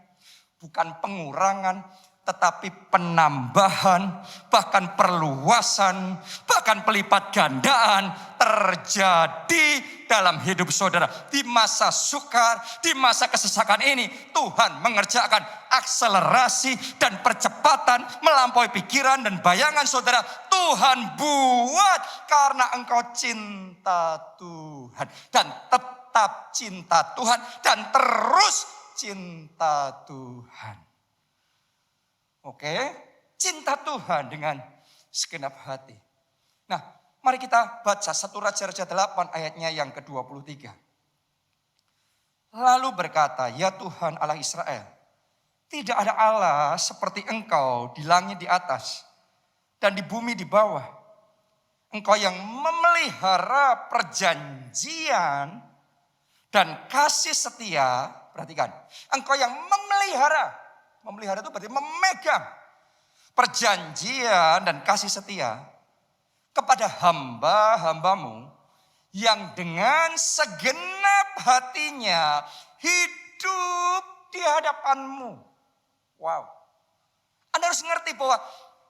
Speaker 7: bukan pengurangan, tetapi penambahan, bahkan perluasan, bahkan pelipat gandaan terjadi dalam hidup saudara. Di masa sukar, di masa kesesakan ini, Tuhan mengerjakan akselerasi dan percepatan melampaui pikiran dan bayangan saudara. Tuhan buat karena engkau cinta Tuhan dan tetap cinta Tuhan dan terus cinta Tuhan. Oke, cinta Tuhan dengan segenap hati. Nah, mari kita baca 1 Raja-Raja 8 ayatnya yang ke-23. Lalu berkata, ya Tuhan Allah Israel, tidak ada Allah seperti Engkau di langit di atas dan di bumi di bawah. Engkau yang memelihara perjanjian dan kasih setia. Perhatikan, Engkau yang memelihara. Memelihara itu berarti memegang perjanjian dan kasih setia kepada hamba-hambamu yang dengan segenap hatinya hidup di hadapanmu. Wow. Anda harus ngerti bahwa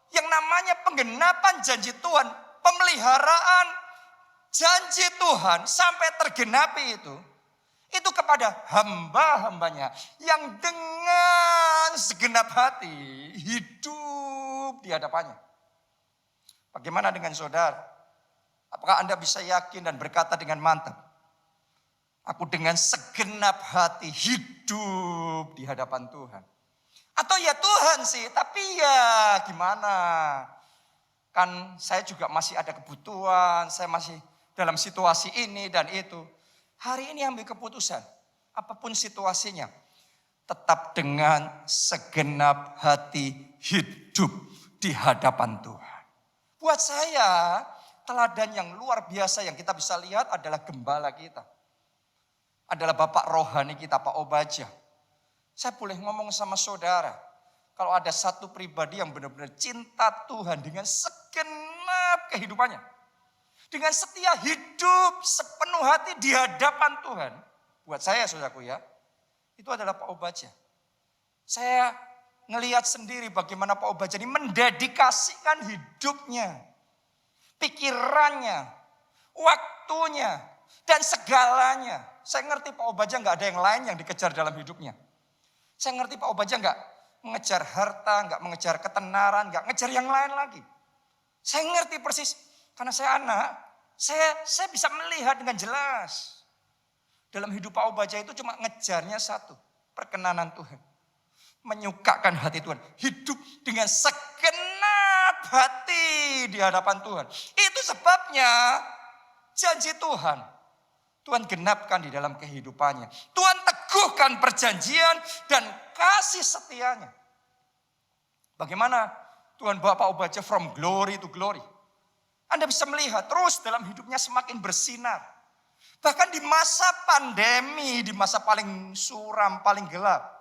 Speaker 7: yang namanya penggenapan janji Tuhan, pemeliharaan janji Tuhan sampai tergenapi itu kepada hamba-hambanya yang dengan segenap hati hidup di hadapannya. Bagaimana dengan saudara? Apakah Anda bisa yakin dan berkata dengan mantap, aku dengan segenap hati hidup di hadapan Tuhan? Atau ya Tuhan sih, tapi ya gimana? Kan saya juga masih ada kebutuhan, saya masih dalam situasi ini dan itu. Hari ini ambil keputusan, apapun situasinya, tetap dengan segenap hati hidup di hadapan Tuhan. Buat saya, teladan yang luar biasa yang kita bisa lihat adalah gembala kita. Adalah Bapak rohani kita, Pak Obadjah. Saya boleh ngomong sama saudara, kalau ada satu pribadi yang benar-benar cinta Tuhan dengan segenap kehidupannya, dengan setia hidup sepenuh hati di hadapan Tuhan, buat saya saudaraku ya, itu adalah Pak Obadjah. Saya ngelihat sendiri bagaimana Pak Obadjah ini mendedikasikan hidupnya, pikirannya, waktunya, dan segalanya. Saya ngerti Pak Obadjah gak ada yang lain yang dikejar dalam hidupnya. Saya ngerti Pak Obadjah gak mengejar harta, gak mengejar ketenaran, gak mengejar yang lain lagi. Saya ngerti persis, karena saya anak, saya bisa melihat dengan jelas. Dalam hidup Pak Obadjah itu cuma ngejarnya satu, perkenanan Tuhan. Menyukakan hati Tuhan, hidup dengan segenap hati di hadapan Tuhan. Itu sebabnya janji Tuhan genapkan di dalam kehidupannya. Tuhan teguhkan perjanjian dan kasih setianya. Bagaimana Tuhan bawa Pak Obadjah from glory to glory. Anda bisa melihat terus dalam hidupnya semakin bersinar. Bahkan di masa pandemi, di masa paling suram, paling gelap.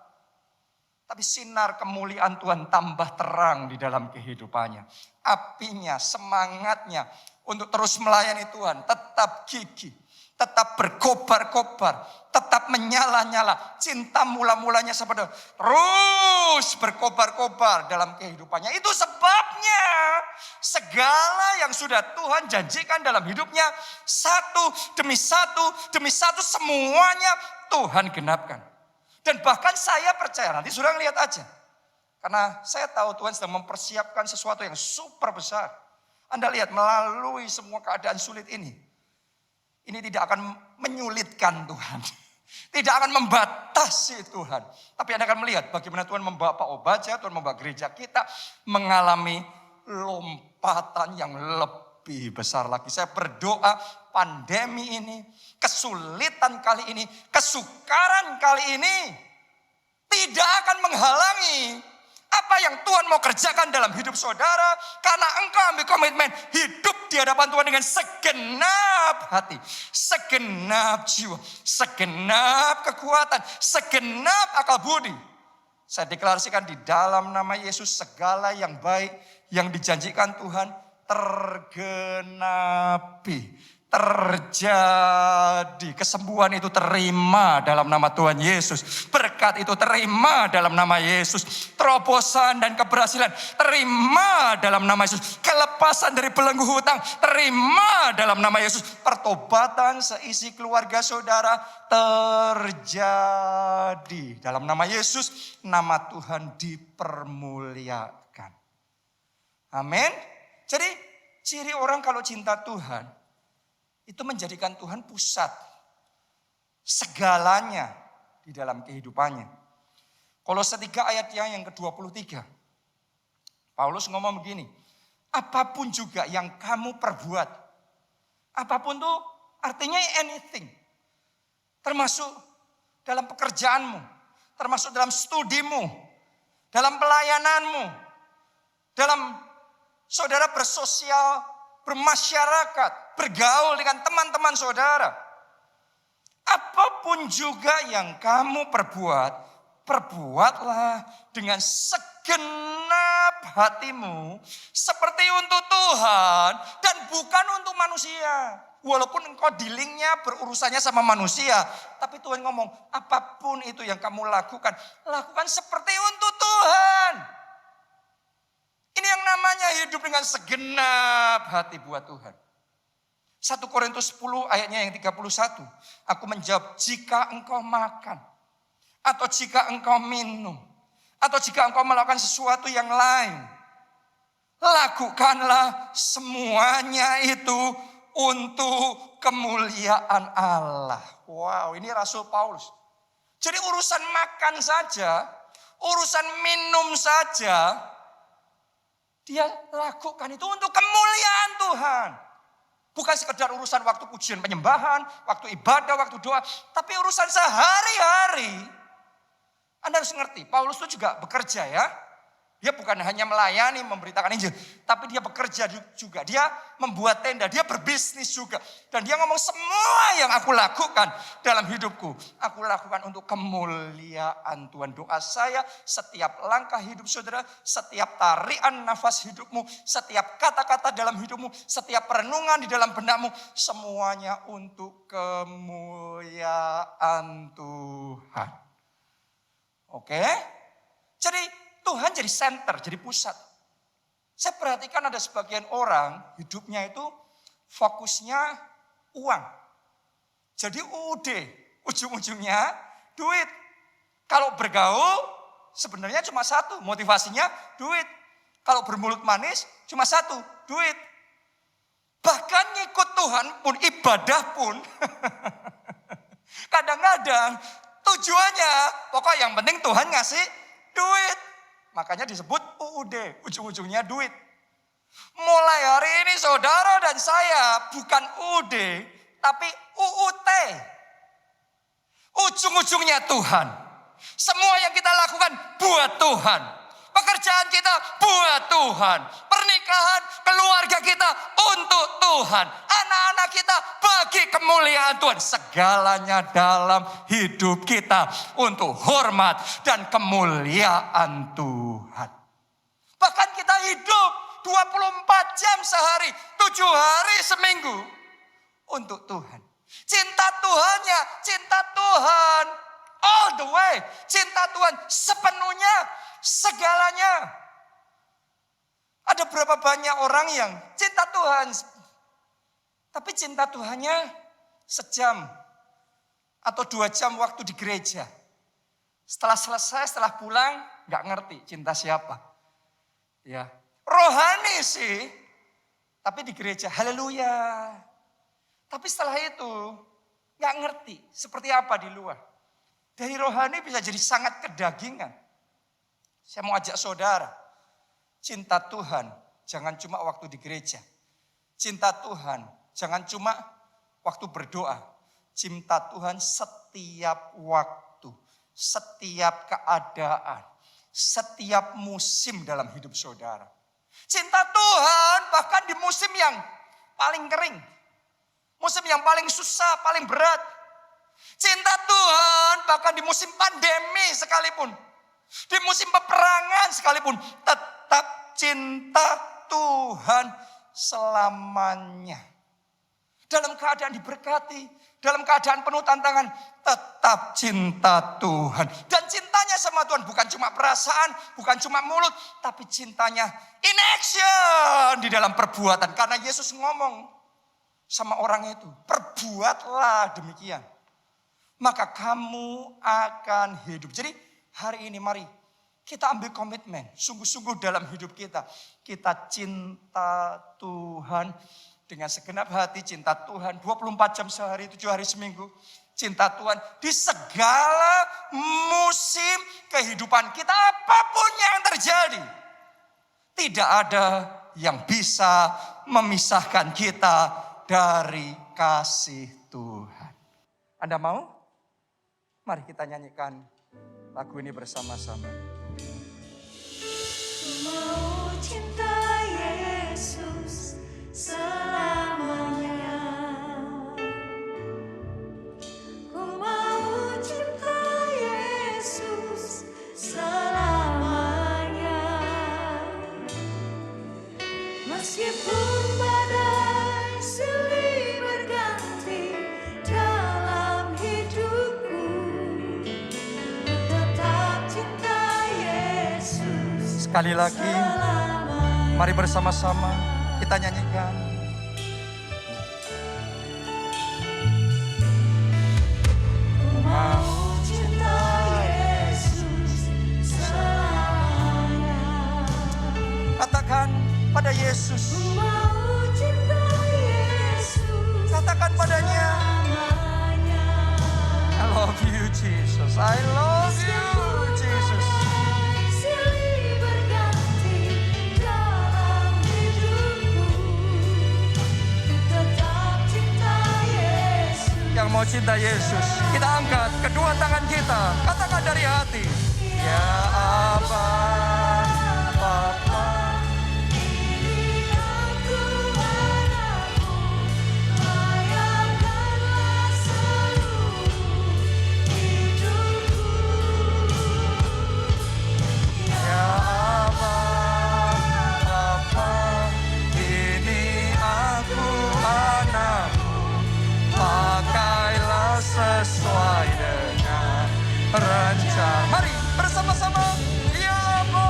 Speaker 7: Tapi sinar kemuliaan Tuhan tambah terang di dalam kehidupannya. Apinya, semangatnya untuk terus melayani Tuhan tetap gigih. Tetap berkobar-kobar, tetap menyala-nyala. Cinta mula-mulanya seperti terus berkobar-kobar dalam kehidupannya. Itu sebabnya segala yang sudah Tuhan janjikan dalam hidupnya, satu demi satu semuanya Tuhan genapkan. Dan bahkan saya percaya, nanti sudah lihat aja. Karena saya tahu Tuhan sedang mempersiapkan sesuatu yang super besar. Anda lihat melalui semua keadaan sulit ini. Ini tidak akan menyulitkan Tuhan. Tidak akan membatasi Tuhan. Tapi Anda akan melihat bagaimana Tuhan membawa Pak Obadjah, Tuhan membawa gereja kita mengalami lompatan yang lebih besar lagi. Saya berdoa pandemi ini, kesulitan kali ini, kesukaran kali ini tidak akan menghalangi apa yang Tuhan mau kerjakan dalam hidup saudara. Karena engkau ambil komitmen hidup di hadapan Tuhan dengan segenap hati, segenap jiwa, segenap kekuatan, segenap akal budi. Saya deklarasikan di dalam nama Yesus segala yang baik yang dijanjikan Tuhan tergenapi, terjadi. Kesembuhan itu terima dalam nama Tuhan Yesus. Berkat itu terima dalam nama Yesus. Terobosan dan keberhasilan terima dalam nama Yesus. Kelepasan dari belenggu hutang terima dalam nama Yesus. Pertobatan seisi keluarga saudara terjadi dalam nama Yesus. Nama Tuhan dipermuliakan. Amin. Jadi ciri orang kalau cinta Tuhan itu menjadikan Tuhan pusat segalanya di dalam kehidupannya. Kolose 3 ayatnya yang ke-23. Paulus ngomong begini, apapun juga yang kamu perbuat. Apapun tuh artinya anything. Termasuk dalam pekerjaanmu, termasuk dalam studimu, dalam pelayananmu, dalam saudara bersosial, bermasyarakat, bergaul dengan teman-teman saudara. Apapun juga yang kamu perbuat, perbuatlah dengan segenap hatimu seperti untuk Tuhan dan bukan untuk manusia. Walaupun engkau dealingnya berurusannya sama manusia, tapi Tuhan ngomong apapun itu yang kamu lakukan, lakukan seperti untuk Tuhan. Ini yang namanya hidup dengan segenap hati buat Tuhan. 1 Korintus 10 ayatnya yang 31. Aku menjawab, jika engkau makan, atau jika engkau minum, atau jika engkau melakukan sesuatu yang lain, lakukanlah semuanya itu untuk kemuliaan Allah. Wow, ini Rasul Paulus. Jadi urusan makan saja, urusan minum saja, dia lakukan itu untuk kemuliaan Tuhan. Bukan sekedar urusan waktu pujian penyembahan, waktu ibadah, waktu doa. Tapi urusan sehari-hari. Anda harus ngerti, Paulus itu juga bekerja ya. Dia bukan hanya melayani, memberitakan Injil. Tapi dia bekerja juga. Dia membuat tenda, dia berbisnis juga. Dan dia ngomong semua yang aku lakukan dalam hidupku. Aku lakukan untuk kemuliaan Tuhan. Doa saya, setiap langkah hidup saudara, setiap tarian nafas hidupmu, setiap kata-kata dalam hidupmu, setiap perenungan di dalam benakmu, semuanya untuk kemuliaan Tuhan. Oke? Jadi Tuhan jadi center, jadi pusat. Saya perhatikan ada sebagian orang hidupnya itu fokusnya uang. Jadi ujung-ujungnya duit. Kalau bergaul sebenarnya cuma satu, motivasinya duit. Kalau bermulut manis cuma satu, duit. Bahkan ngikut Tuhan pun, ibadah pun kadang-kadang tujuannya pokok yang penting Tuhan ngasih duit. Makanya disebut UUD, ujung-ujungnya duit. Mulai hari ini saudara dan saya bukan UUD, tapi UUT. Ujung-ujungnya Tuhan. Semua yang kita lakukan buat Tuhan. Pekerjaan kita buat Tuhan. Pernikahan, keluarga kita untuk Tuhan. Anak-anak kita bagi kemuliaan Tuhan. Segalanya dalam hidup kita untuk hormat dan kemuliaan Tuhan. Bahkan kita hidup 24 jam sehari, 7 hari seminggu untuk Tuhan. Cinta Tuhannya, cinta Tuhan all the way. Cinta Tuhan sepenuhnya, segalanya. Ada berapa banyak orang yang cinta Tuhan, tapi cinta Tuhannya sejam atau 2 jam waktu di gereja. Setelah selesai, setelah pulang, gak ngerti cinta siapa. Ya, rohani sih, tapi di gereja, haleluya. Tapi setelah itu, gak ngerti seperti apa di luar. Dari rohani bisa jadi sangat kedagingan. Saya mau ajak saudara, cinta Tuhan jangan cuma waktu di gereja. Cinta Tuhan jangan cuma waktu berdoa. Cinta Tuhan setiap waktu, setiap keadaan, setiap musim dalam hidup saudara. Cinta Tuhan bahkan di musim yang paling kering. Musim yang paling susah, paling berat. Cinta Tuhan bahkan di musim pandemi sekalipun. Di musim peperangan sekalipun. Tetap cinta Tuhan selamanya. Dalam keadaan diberkati, dalam keadaan penuh tantangan, tetap cinta Tuhan. Dan cintanya sama Tuhan bukan cuma perasaan, bukan cuma mulut, tapi cintanya in action di dalam perbuatan. Karena Yesus ngomong sama orang itu, perbuatlah demikian, maka kamu akan hidup. Jadi hari ini mari kita ambil komitmen sungguh-sungguh dalam hidup kita. Kita cinta Tuhan dengan segenap hati, cinta Tuhan 24 jam sehari, 7 hari seminggu. Cinta Tuhan di segala musim kehidupan kita, apapun yang terjadi. Tidak ada yang bisa memisahkan kita dari kasih Tuhan. Anda mau? Mari kita nyanyikan lagu ini bersama-sama.
Speaker 6: Mau cinta Yesus selamanya. Ku mau cinta Yesus selamanya. Meskipun badai silih berganti dalam hidupku, ku tetap cinta Yesus.
Speaker 7: Sekali lagi, mari bersama-sama kita nyanyikan.
Speaker 6: Mau cinta Yesus selamanya.
Speaker 7: Katakan pada Yesus.
Speaker 6: Mau cinta Yesus
Speaker 7: Katakan padanya.
Speaker 6: selamanya.
Speaker 7: I love you Jesus. I love you Jesus.
Speaker 6: Silih berganti dalam hidupku, ku tetap cinta Yesus.
Speaker 7: Yang mau cinta Yesus, kita angkat kedua tangan kita. Katakan dari hati. Ya Aba, Bapa.
Speaker 6: Ini aku anakmu, layankanlah seluruh hidupku.
Speaker 7: Ya Aba, Bapa. Ini aku anakmu. Pakailah sesuai dengan rencana. Mari bersama-sama. Ya Aba.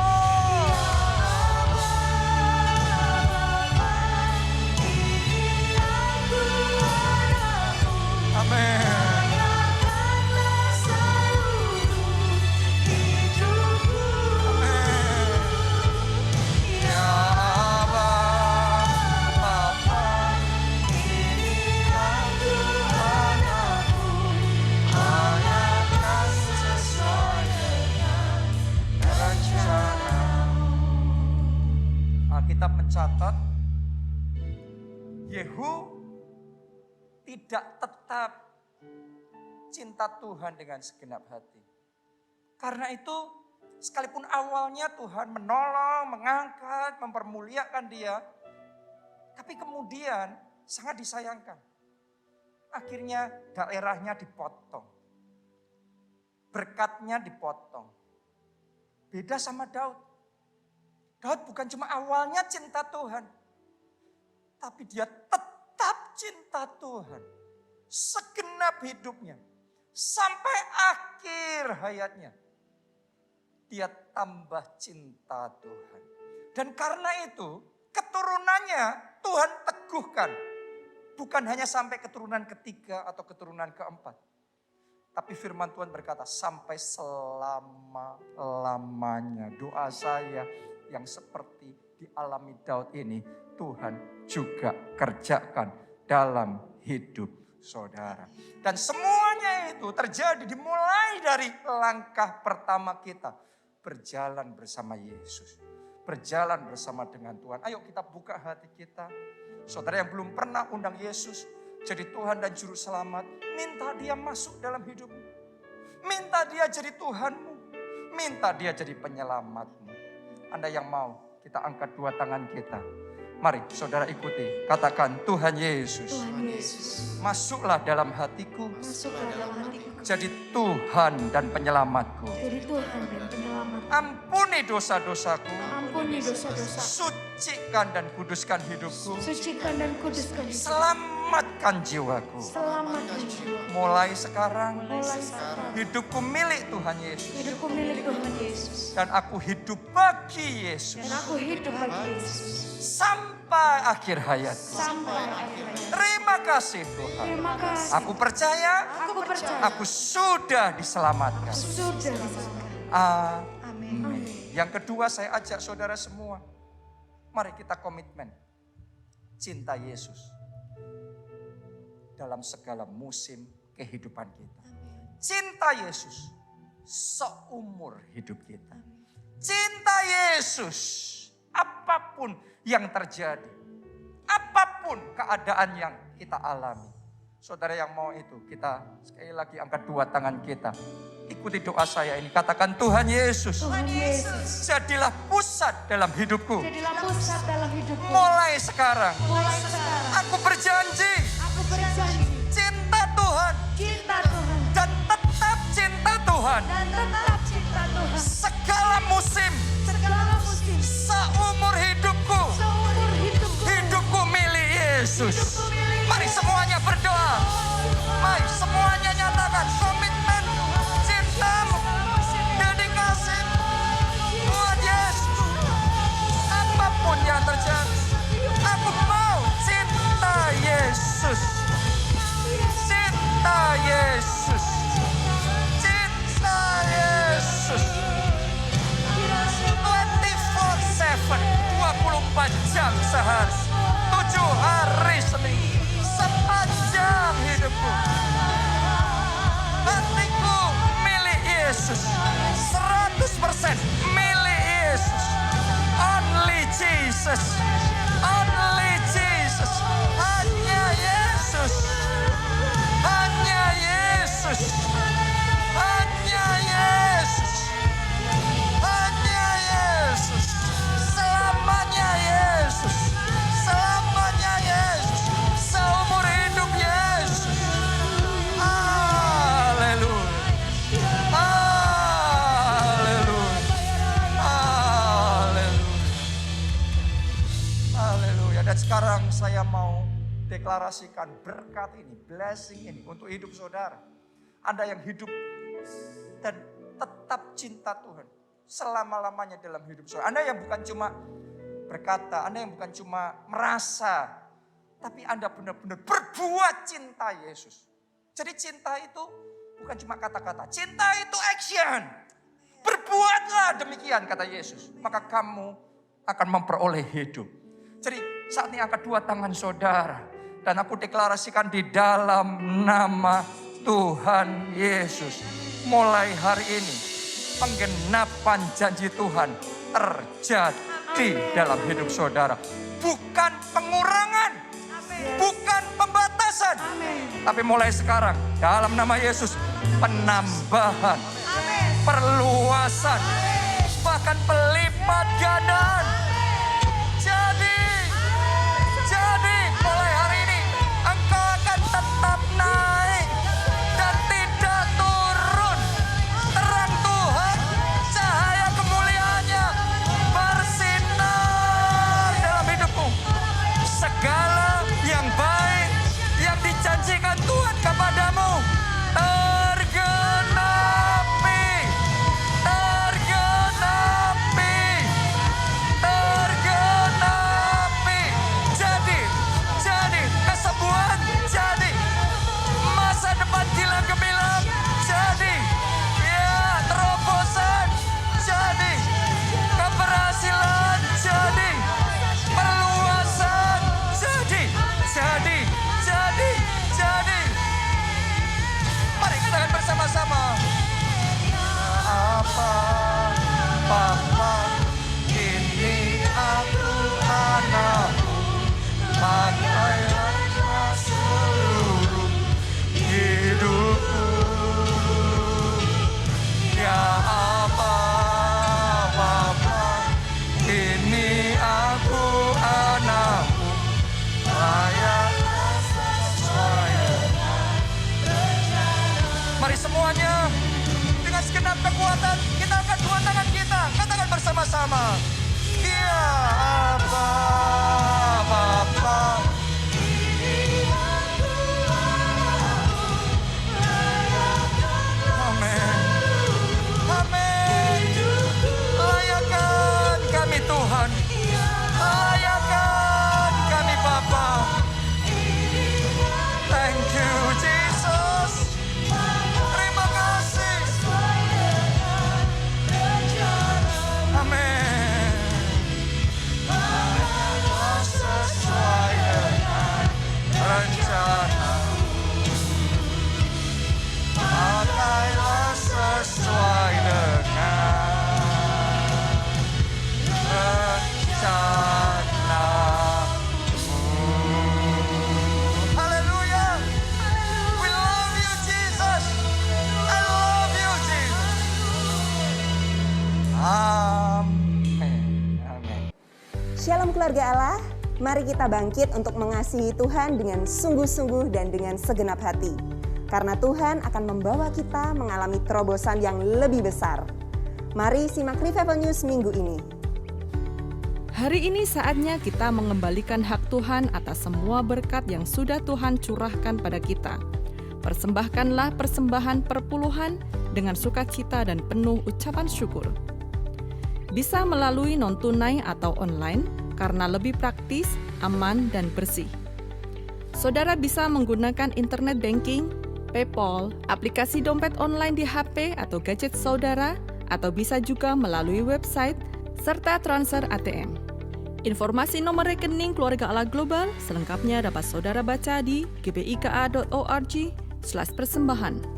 Speaker 6: Ini aku anakmu,
Speaker 7: Amin.
Speaker 6: layankanlah seluruh hidupku.
Speaker 7: Ya Aba, Bapa.
Speaker 6: Ini aku anakmu, layankan sesuai dengan
Speaker 7: Rencana. Alkitab mencatat Yehu tidak tetap cinta Tuhan dengan segenap hati. Karena itu sekalipun awalnya Tuhan menolong, mengangkat, mempermuliakan dia, tapi kemudian sangat disayangkan. Akhirnya daerahnya dipotong. Berkatnya dipotong. Beda sama Daud. Daud bukan cuma awalnya cinta Tuhan, tapi dia tetap cinta Tuhan. Segenap hidupnya. Sampai akhir hayatnya. Dia tambah cinta Tuhan. Dan karena itu keturunannya Tuhan teguhkan. Bukan hanya sampai keturunan ketiga atau keturunan keempat. Tapi firman Tuhan berkata sampai selama-lamanya. Doa saya yang seperti dialami Daud ini Tuhan juga kerjakan dalam hidup saudara. Dan semuanya itu terjadi dimulai dari langkah pertama kita. Berjalan bersama Yesus. Berjalan bersama dengan Tuhan. Ayo kita buka hati kita. Saudara yang belum pernah undang Yesus jadi Tuhan dan Juru Selamat. Minta dia masuk dalam hidupmu. Minta dia jadi Tuhanmu. Minta dia jadi penyelamatmu. Anda yang mau, kita angkat dua tangan kita. Mari saudara ikuti. Katakan Tuhan Yesus.
Speaker 6: Tuhan Yesus,
Speaker 7: Masuklah dalam hatiku.
Speaker 6: masuklah dalam hatiku,
Speaker 7: Jadi Tuhan dan penyelamatku.
Speaker 6: jadi Tuhan dan penyelamat.
Speaker 7: Ampuni dosa-dosaku.
Speaker 6: Ampuni dosa-dosa,
Speaker 7: Sucikan dan kuduskan hidupku.
Speaker 6: sucikan dan kuduskan hidup.
Speaker 7: Selamatkan jiwaku.
Speaker 6: Selamatkan jiwa.
Speaker 7: Mulai sekarang
Speaker 6: Mulai sekarang,
Speaker 7: hidupku milik Tuhan Yesus.
Speaker 6: hidupku milik Tuhan Yesus.
Speaker 7: Dan aku hidup bagi Yesus.
Speaker 6: Dan aku hidup bagi Yesus.
Speaker 7: Sampai akhir hayatku.
Speaker 6: Sampai akhirnya.
Speaker 7: Terima kasih Tuhan.
Speaker 6: Terima kasih.
Speaker 7: Aku percaya
Speaker 6: Aku percaya.
Speaker 7: aku sudah diselamatkan.
Speaker 6: Sudah diselamatkan.
Speaker 7: Amin.
Speaker 6: Amin.
Speaker 7: Yang kedua saya ajak saudara semua. Mari kita komitmen. Cinta Yesus. Dalam segala musim kehidupan kita. Cinta Yesus. Seumur hidup kita. Cinta Yesus. apapun yang terjadi. Apapun keadaan yang kita alami. Saudara yang mau itu, kita sekali lagi angkat dua tangan kita. Ikuti doa saya ini, katakan Tuhan Yesus,
Speaker 6: Tuhan Yesus,
Speaker 7: jadilah pusat dalam hidupku.
Speaker 6: jadilah pusat dalam hidupku.
Speaker 7: Mulai sekarang,
Speaker 6: Mulai sekarang,
Speaker 7: aku berjanji
Speaker 6: aku berjanji
Speaker 7: cinta Tuhan
Speaker 6: cinta Tuhan
Speaker 7: dan tetap cinta Tuhan.
Speaker 6: dan tetap cinta Tuhan.
Speaker 7: Segala musim,
Speaker 6: Segala musim,
Speaker 7: seumur hidupku,
Speaker 6: seumur hidupku,
Speaker 7: hidupku milik Yesus. Mari semuanya berdoa. Mari semuanya nyatakan komitmen cintamu, dedikasi buat Yesus. Apapun yang terjadi, aku mau cinta Yesus. Cinta Yesus. Cinta Yesus. 24/7, 24 jam sehari, 7 hari seminggu, sepanjang hidupku. Hatiku milik Yesus, 100% milik Yesus. Only Jesus, only Jesus, hanya Yesus, hanya Yesus, hanya Yesus, hanya Yesus, selamanya Yesus, selamanya Yesus, seumur hidup Yesus. Haleluya, haleluya, haleluya, haleluya. Dan sekarang saya mau deklarasikan berkat ini, blessing ini untuk hidup saudara. Anda yang hidup dan tetap cinta Tuhan selama-lamanya dalam hidup saudara. Anda yang bukan cuma berkata, Anda yang bukan cuma merasa, tapi Anda benar-benar berbuat cinta Yesus. Jadi cinta itu bukan cuma kata-kata, cinta itu action. Berbuatlah demikian kata Yesus, maka kamu akan memperoleh hidup. Jadi saat ini angkat dua tangan saudara, dan aku deklarasikan di dalam nama Tuhan Yesus. Mulai hari ini penggenapan janji Tuhan terjadi dalam hidup saudara. Bukan pengurangan, bukan pembatasan. Tapi mulai sekarang dalam nama Yesus penambahan, perluasan, bahkan pelipat gandaan. Jadi mulai hari ini engkau akan tetap naik dan tidak turun. Terang Tuhan, cahaya kemuliaannya bersinar dalam hidupmu. Segala yang baik yang dijanjikan Tuhan kepadamu tergenapi, tergenapi, tergenapi.
Speaker 8: Shalom keluarga Allah, mari kita bangkit untuk mengasihi Tuhan dengan sungguh-sungguh dan dengan segenap hati. Karena Tuhan akan membawa kita mengalami terobosan yang lebih besar. Mari simak Revival News minggu ini.
Speaker 4: Hari ini saatnya kita mengembalikan hak Tuhan atas semua berkat yang sudah Tuhan curahkan pada kita. Persembahkanlah persembahan perpuluhan dengan sukacita dan penuh ucapan syukur. Bisa melalui non-tunai atau online karena lebih praktis, aman, dan bersih. Saudara bisa menggunakan internet banking, PayPal, aplikasi dompet online di HP atau gadget saudara, atau bisa juga melalui website, serta transfer ATM. Informasi nomor rekening Keluarga Allah Global selengkapnya dapat saudara baca di gbika.org/persembahan.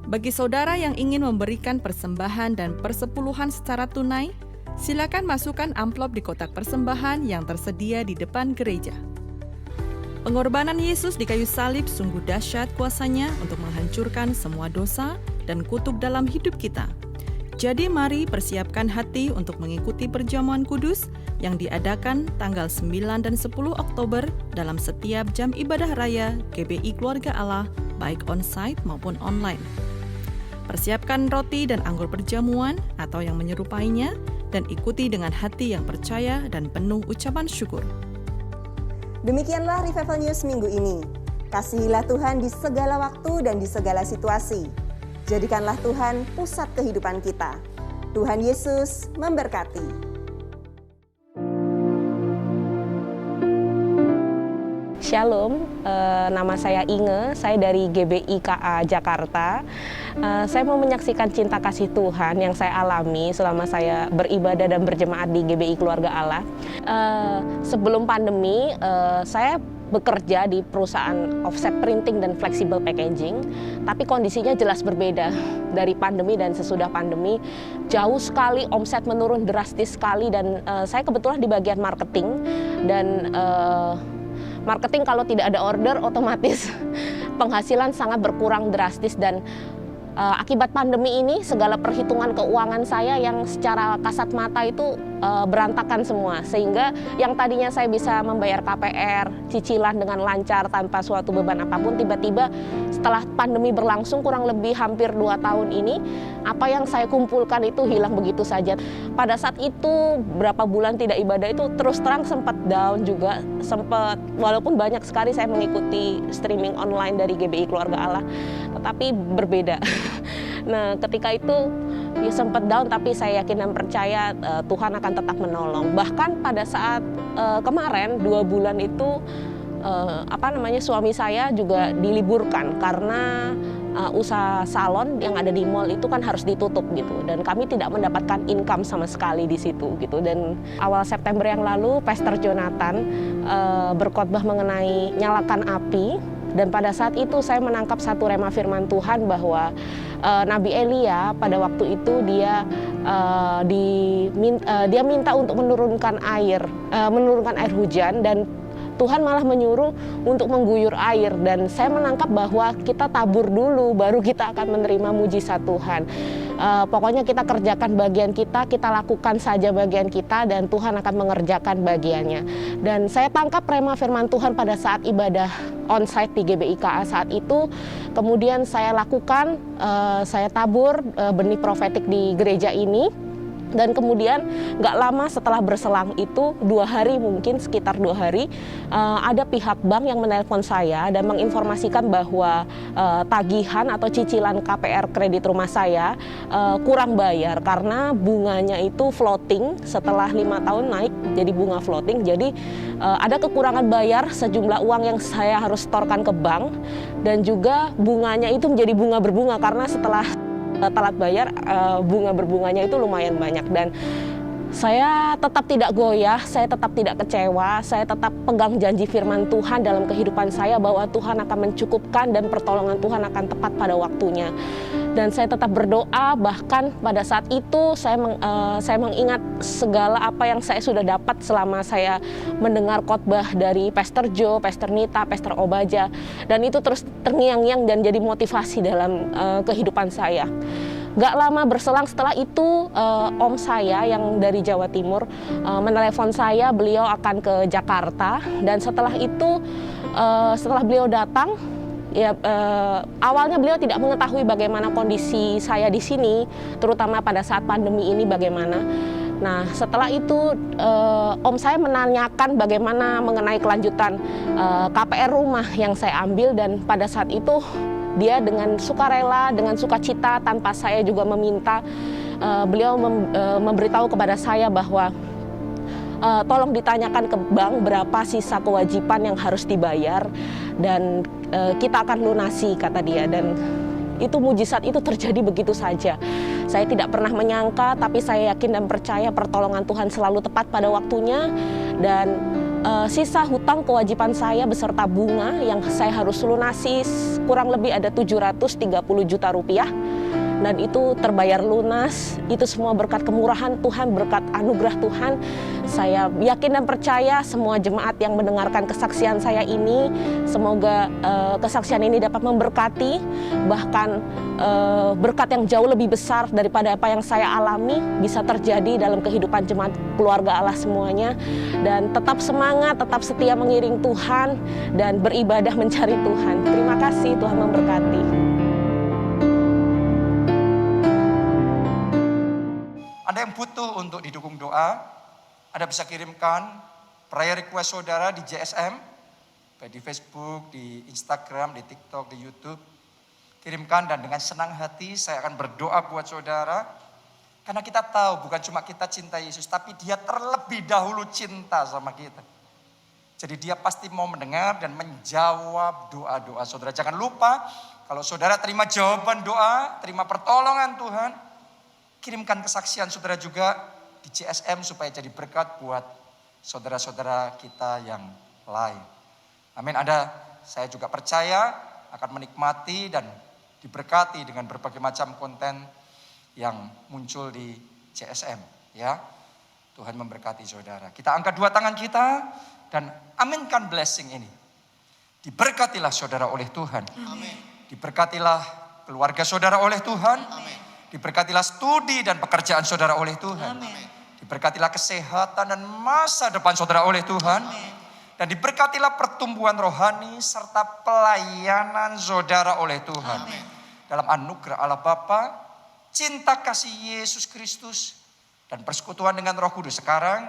Speaker 4: Bagi saudara yang ingin memberikan persembahan dan persepuluhan secara tunai, silakan masukkan amplop di kotak persembahan yang tersedia di depan gereja. Pengorbanan Yesus di kayu salib sungguh dahsyat kuasanya untuk menghancurkan semua dosa dan kutuk dalam hidup kita. Jadi mari persiapkan hati untuk mengikuti perjamuan kudus yang diadakan tanggal 9 dan 10 Oktober dalam setiap jam ibadah raya GBI Keluarga Allah, baik on-site maupun online. Persiapkan roti dan anggur perjamuan atau yang menyerupainya dan ikuti dengan hati yang percaya dan penuh ucapan syukur.
Speaker 8: Demikianlah Revival News minggu ini. Kasihilah Tuhan di segala waktu dan di segala situasi. Jadikanlah Tuhan pusat kehidupan kita. Tuhan Yesus memberkati.
Speaker 9: Shalom, nama saya Inge, saya dari GBI KA Jakarta. Saya mau menyaksikan cinta kasih Tuhan yang saya alami selama saya beribadah dan berjemaat di GBI Keluarga Allah. Sebelum pandemi, saya bekerja di perusahaan offset printing dan flexible packaging, tapi kondisinya jelas berbeda dari pandemi dan sesudah pandemi. Jauh sekali, omset menurun drastis sekali, dan saya kebetulan di bagian marketing, dan marketing kalau tidak ada order otomatis penghasilan sangat berkurang drastis, dan akibat pandemi ini segala perhitungan keuangan saya yang secara kasat mata itu berantakan semua, sehingga yang tadinya saya bisa membayar KPR, cicilan dengan lancar tanpa suatu beban apapun, tiba-tiba setelah pandemi berlangsung kurang lebih hampir 2 tahun ini, apa yang saya kumpulkan itu hilang begitu saja. Pada saat itu berapa bulan tidak ibadah itu terus terang sempat down juga, walaupun banyak sekali saya mengikuti streaming online dari GBI Keluarga Allah, tetapi berbeda. Nah, ketika itu ya sempat down, tapi saya yakin dan percaya Tuhan akan tetap menolong. Bahkan pada saat kemarin 2 bulan itu suami saya juga diliburkan karena usaha salon yang ada di mall itu kan harus ditutup gitu, dan kami tidak mendapatkan income sama sekali di situ gitu. Dan awal September yang lalu Pastor Jonathan berkhotbah mengenai nyalakan api. Dan pada saat itu saya menangkap satu rema firman Tuhan bahwa Nabi Elia pada waktu itu dia minta untuk menurunkan air hujan, dan Tuhan malah menyuruh untuk mengguyur air, dan saya menangkap bahwa kita tabur dulu baru kita akan menerima mujizat Tuhan. Pokoknya kita kerjakan bagian kita lakukan saja bagian kita, dan Tuhan akan mengerjakan bagiannya. Dan saya tangkap rema firman Tuhan pada saat ibadah onsite di GBI KA saat itu. Kemudian saya lakukan, saya tabur benih profetik di gereja ini. Dan kemudian nggak lama setelah berselang itu, 2 hari mungkin, sekitar 2 hari, ada pihak bank yang menelpon saya dan menginformasikan bahwa tagihan atau cicilan KPR kredit rumah saya kurang bayar karena bunganya itu floating, setelah 5 tahun naik jadi bunga floating. Jadi ada kekurangan bayar sejumlah uang yang saya harus setorkan ke bank, dan juga bunganya itu menjadi bunga berbunga karena setelah telat bayar bunga berbunganya itu lumayan banyak. Dan saya tetap tidak goyah, saya tetap tidak kecewa, saya tetap pegang janji firman Tuhan dalam kehidupan saya bahwa Tuhan akan mencukupkan dan pertolongan Tuhan akan tepat pada waktunya. Dan saya tetap berdoa, bahkan pada saat itu saya mengingat segala apa yang saya sudah dapat selama saya mendengar khotbah dari Pastor Joe, Pastor Nita, Pastor Obaja, dan itu terus terngiang-ngiang dan jadi motivasi dalam kehidupan saya. Gak lama berselang setelah itu om saya yang dari Jawa Timur menelepon saya, beliau akan ke Jakarta. Dan setelah itu setelah beliau datang, ya awalnya beliau tidak mengetahui bagaimana kondisi saya di sini, terutama pada saat pandemi ini bagaimana. Nah setelah itu om saya menanyakan bagaimana mengenai kelanjutan KPR rumah yang saya ambil, dan pada saat itu dia dengan sukarela, dengan sukacita, tanpa saya juga meminta, beliau memberitahu kepada saya bahwa tolong ditanyakan ke bank berapa sisa kewajiban yang harus dibayar dan kita akan lunasi, kata dia. Dan itu mujizat itu terjadi begitu saja. Saya tidak pernah menyangka, tapi saya yakin dan percaya pertolongan Tuhan selalu tepat pada waktunya. Dan sisa hutang kewajiban saya beserta bunga yang saya harus lunasi kurang lebih ada 730 juta rupiah. Dan itu terbayar lunas, itu semua berkat kemurahan Tuhan, berkat anugerah Tuhan. Saya yakin dan percaya semua jemaat yang mendengarkan kesaksian saya ini, semoga kesaksian ini dapat memberkati, bahkan berkat yang jauh lebih besar daripada apa yang saya alami bisa terjadi dalam kehidupan jemaat keluarga Allah semuanya. Dan tetap semangat, tetap setia mengiring Tuhan, dan beribadah mencari Tuhan. Terima kasih, Tuhan memberkati.
Speaker 7: Anda yang butuh untuk didukung doa, Anda bisa kirimkan prayer request saudara di JSM, baik di Facebook, di Instagram, di TikTok, di YouTube. Kirimkan dan dengan senang hati saya akan berdoa buat saudara. Karena kita tahu bukan cuma kita cinta Yesus, tapi dia terlebih dahulu cinta sama kita. Jadi dia pasti mau mendengar dan menjawab doa-doa saudara. Jangan lupa kalau saudara terima jawaban doa, terima pertolongan Tuhan, kirimkan kesaksian saudara juga di JSM supaya jadi berkat buat saudara-saudara kita yang lain. Amin. Saya juga percaya akan menikmati dan diberkati dengan berbagai macam konten yang muncul di JSM. Ya, Tuhan memberkati saudara. Kita angkat dua tangan kita dan aminkan blessing ini. Diberkatilah saudara oleh Tuhan. Amin. Diberkatilah keluarga saudara oleh Tuhan. Amin. Diberkatilah studi dan pekerjaan saudara oleh Tuhan. Amin. Diberkatilah kesehatan dan masa depan saudara oleh Tuhan. Amin. Dan diberkatilah pertumbuhan rohani serta pelayanan saudara oleh Tuhan. Amin. Dalam anugerah Allah Bapa, cinta kasih Yesus Kristus, dan persekutuan dengan Roh Kudus sekarang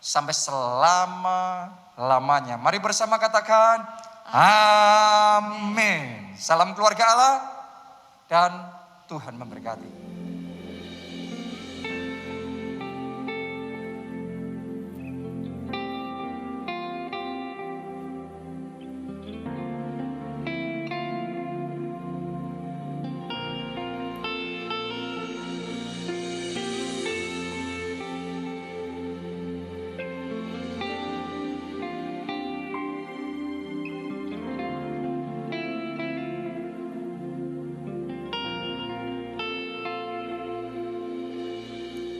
Speaker 7: sampai selama-lamanya. Mari bersama katakan amin. Salam keluarga Allah dan Tuhan memberkati.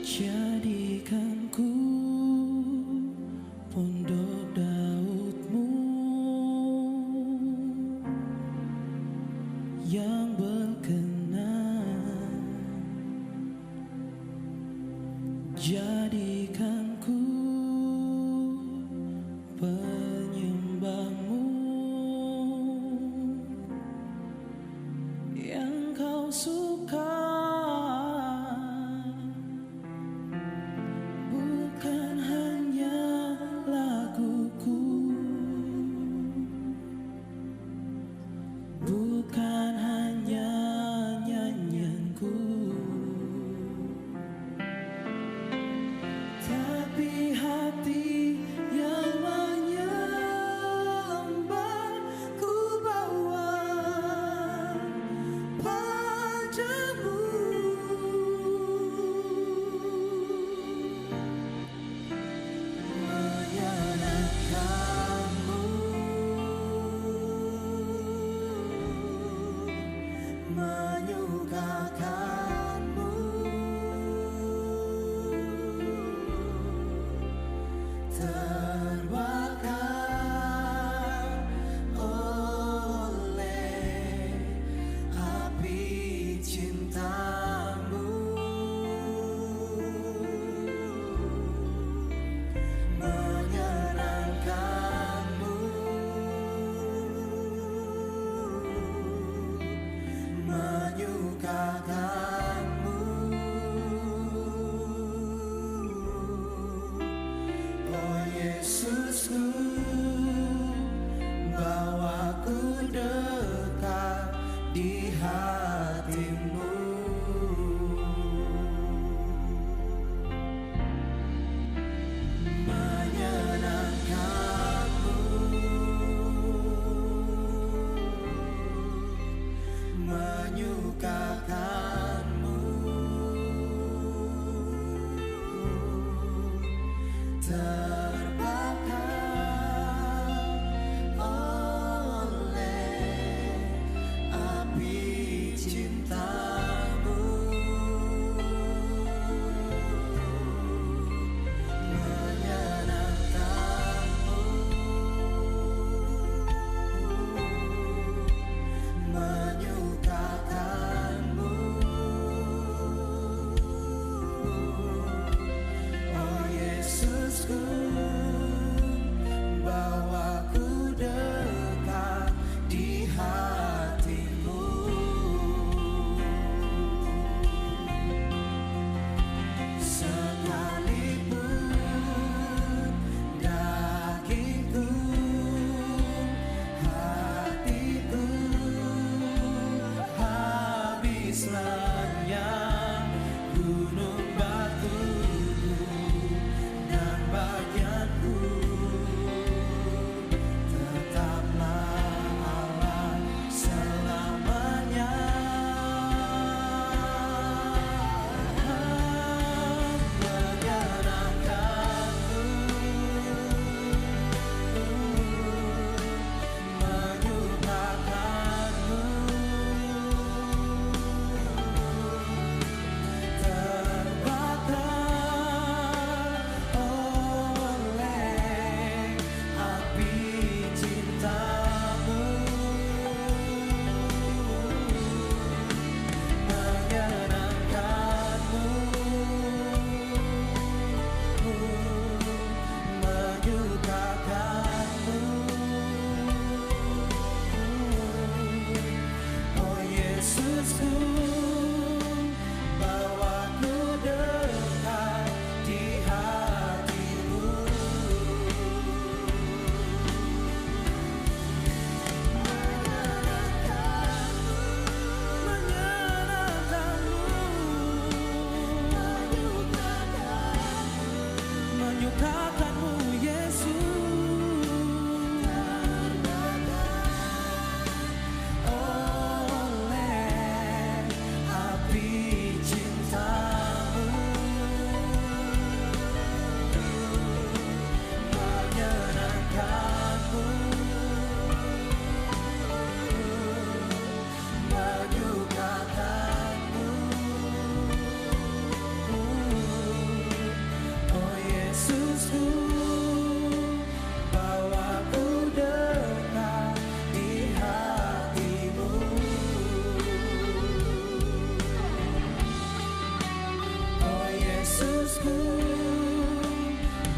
Speaker 3: Jadikan ku pondok Daud-Mu yang berkenan. Jadikan ku penyembah-Mu yang Kau suka.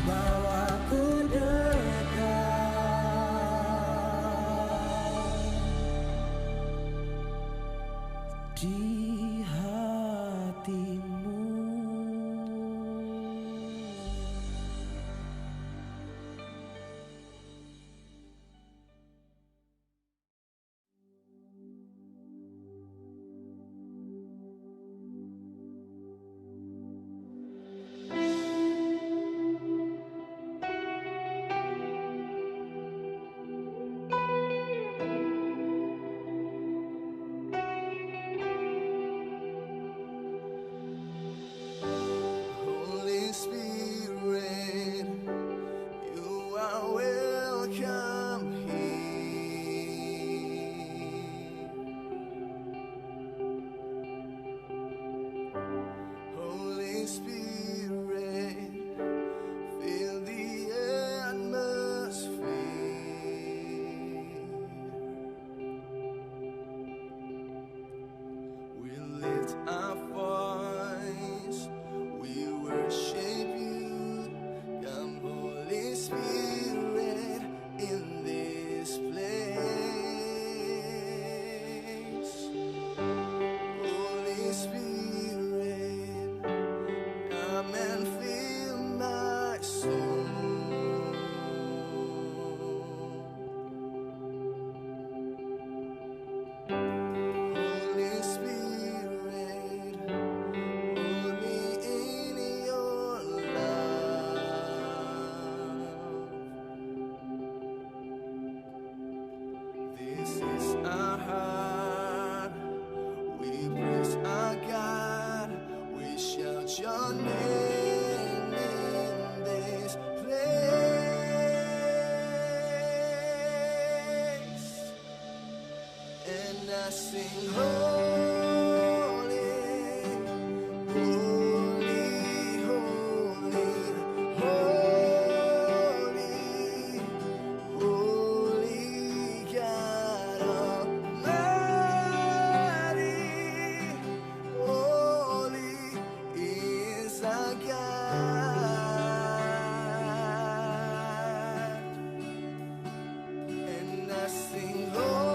Speaker 3: bawaku dekat di hatimu.
Speaker 10: Holy Spirit, you are welcome here. Holy Spirit, fill the atmosphere. We lift our voice, we worship you. Come, Holy Spirit, in this place. Holy Spirit, come and fill my soul. Holy Spirit, hold me in your love. This is our heart, we praise our God, we shout your name in this place. And I sing holy, holy, holy, holy, holy God Almighty. Holy is our God. And I sing holy,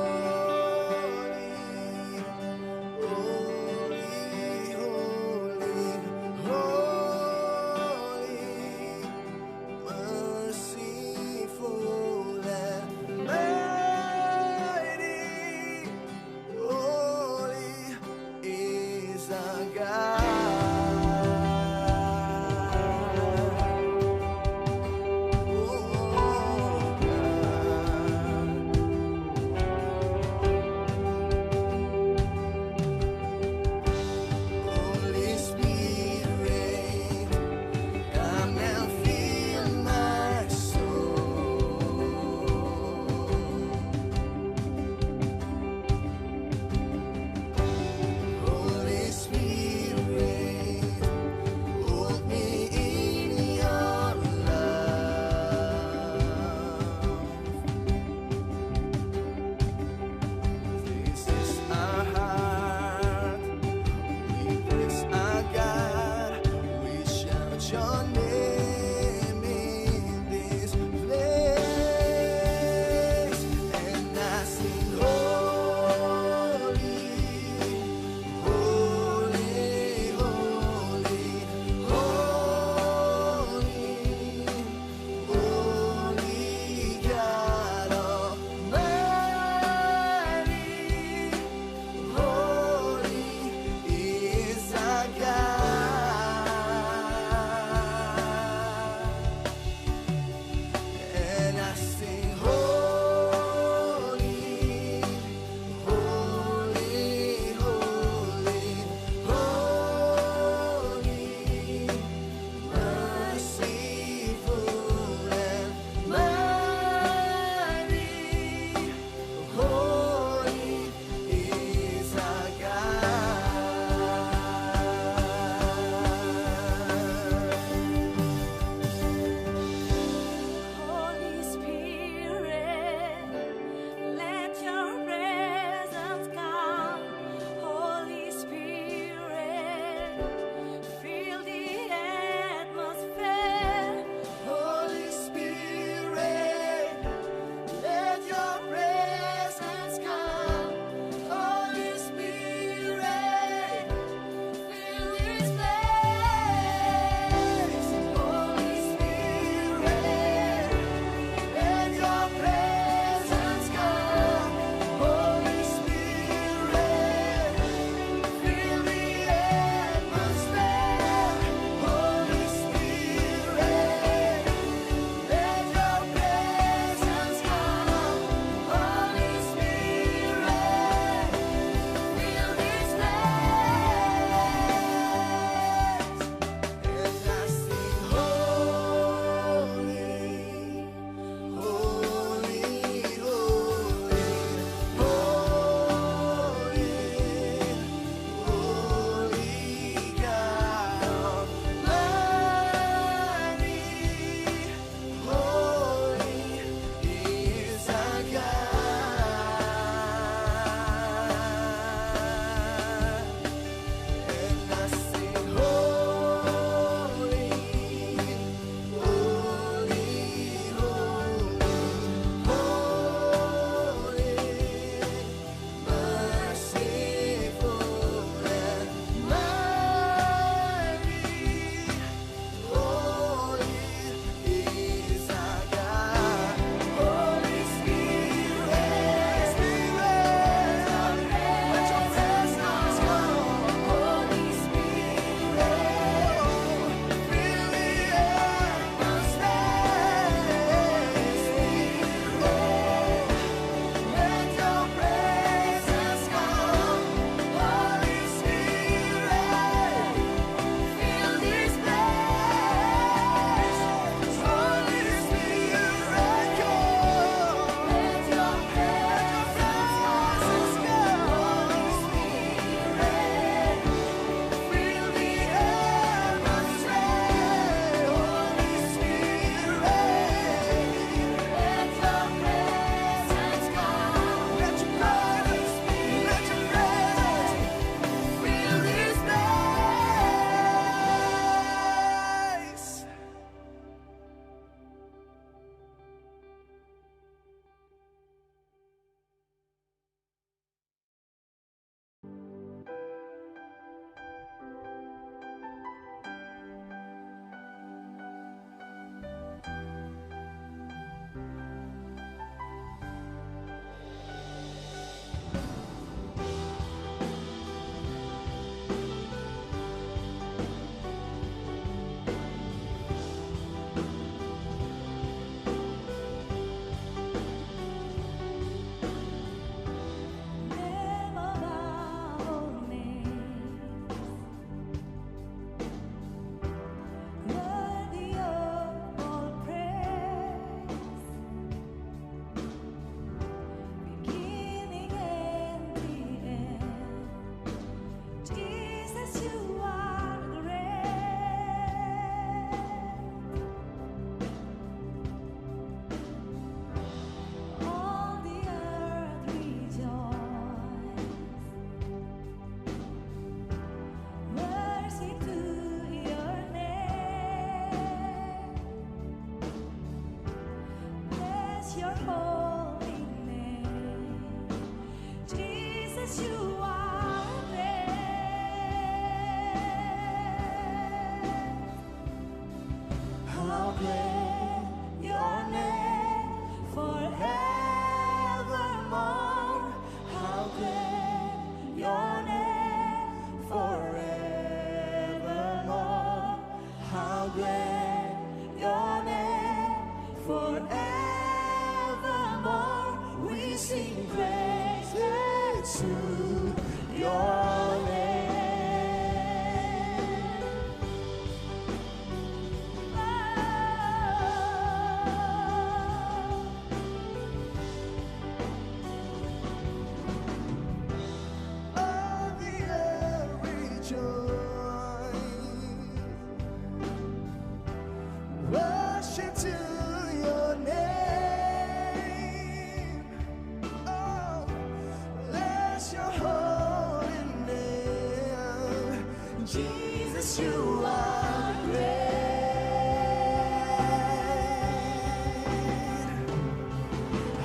Speaker 10: Jesus, you are great.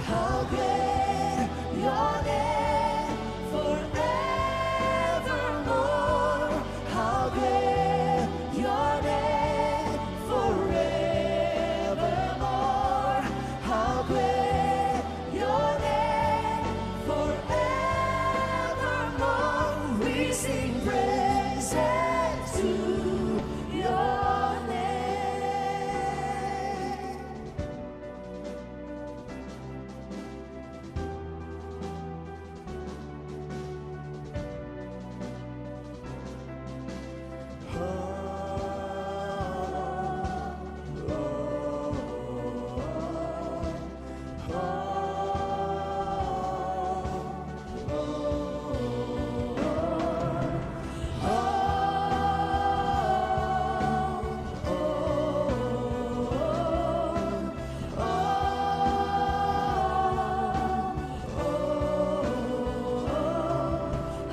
Speaker 10: How great your name forevermore. How great your name forevermore. How great your name forevermore. We sing praises to your name.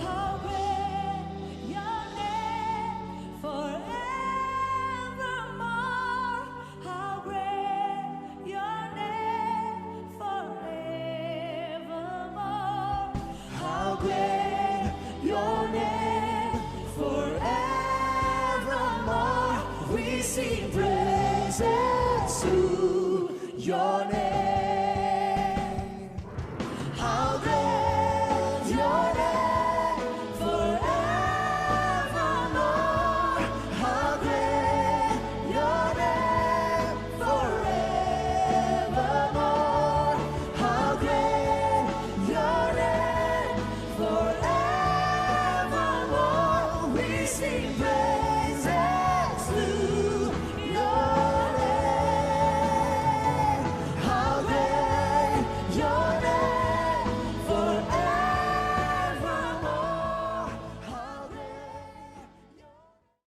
Speaker 10: How great your name forevermore. How great your name forevermore. How great your name forevermore. We sing praises to your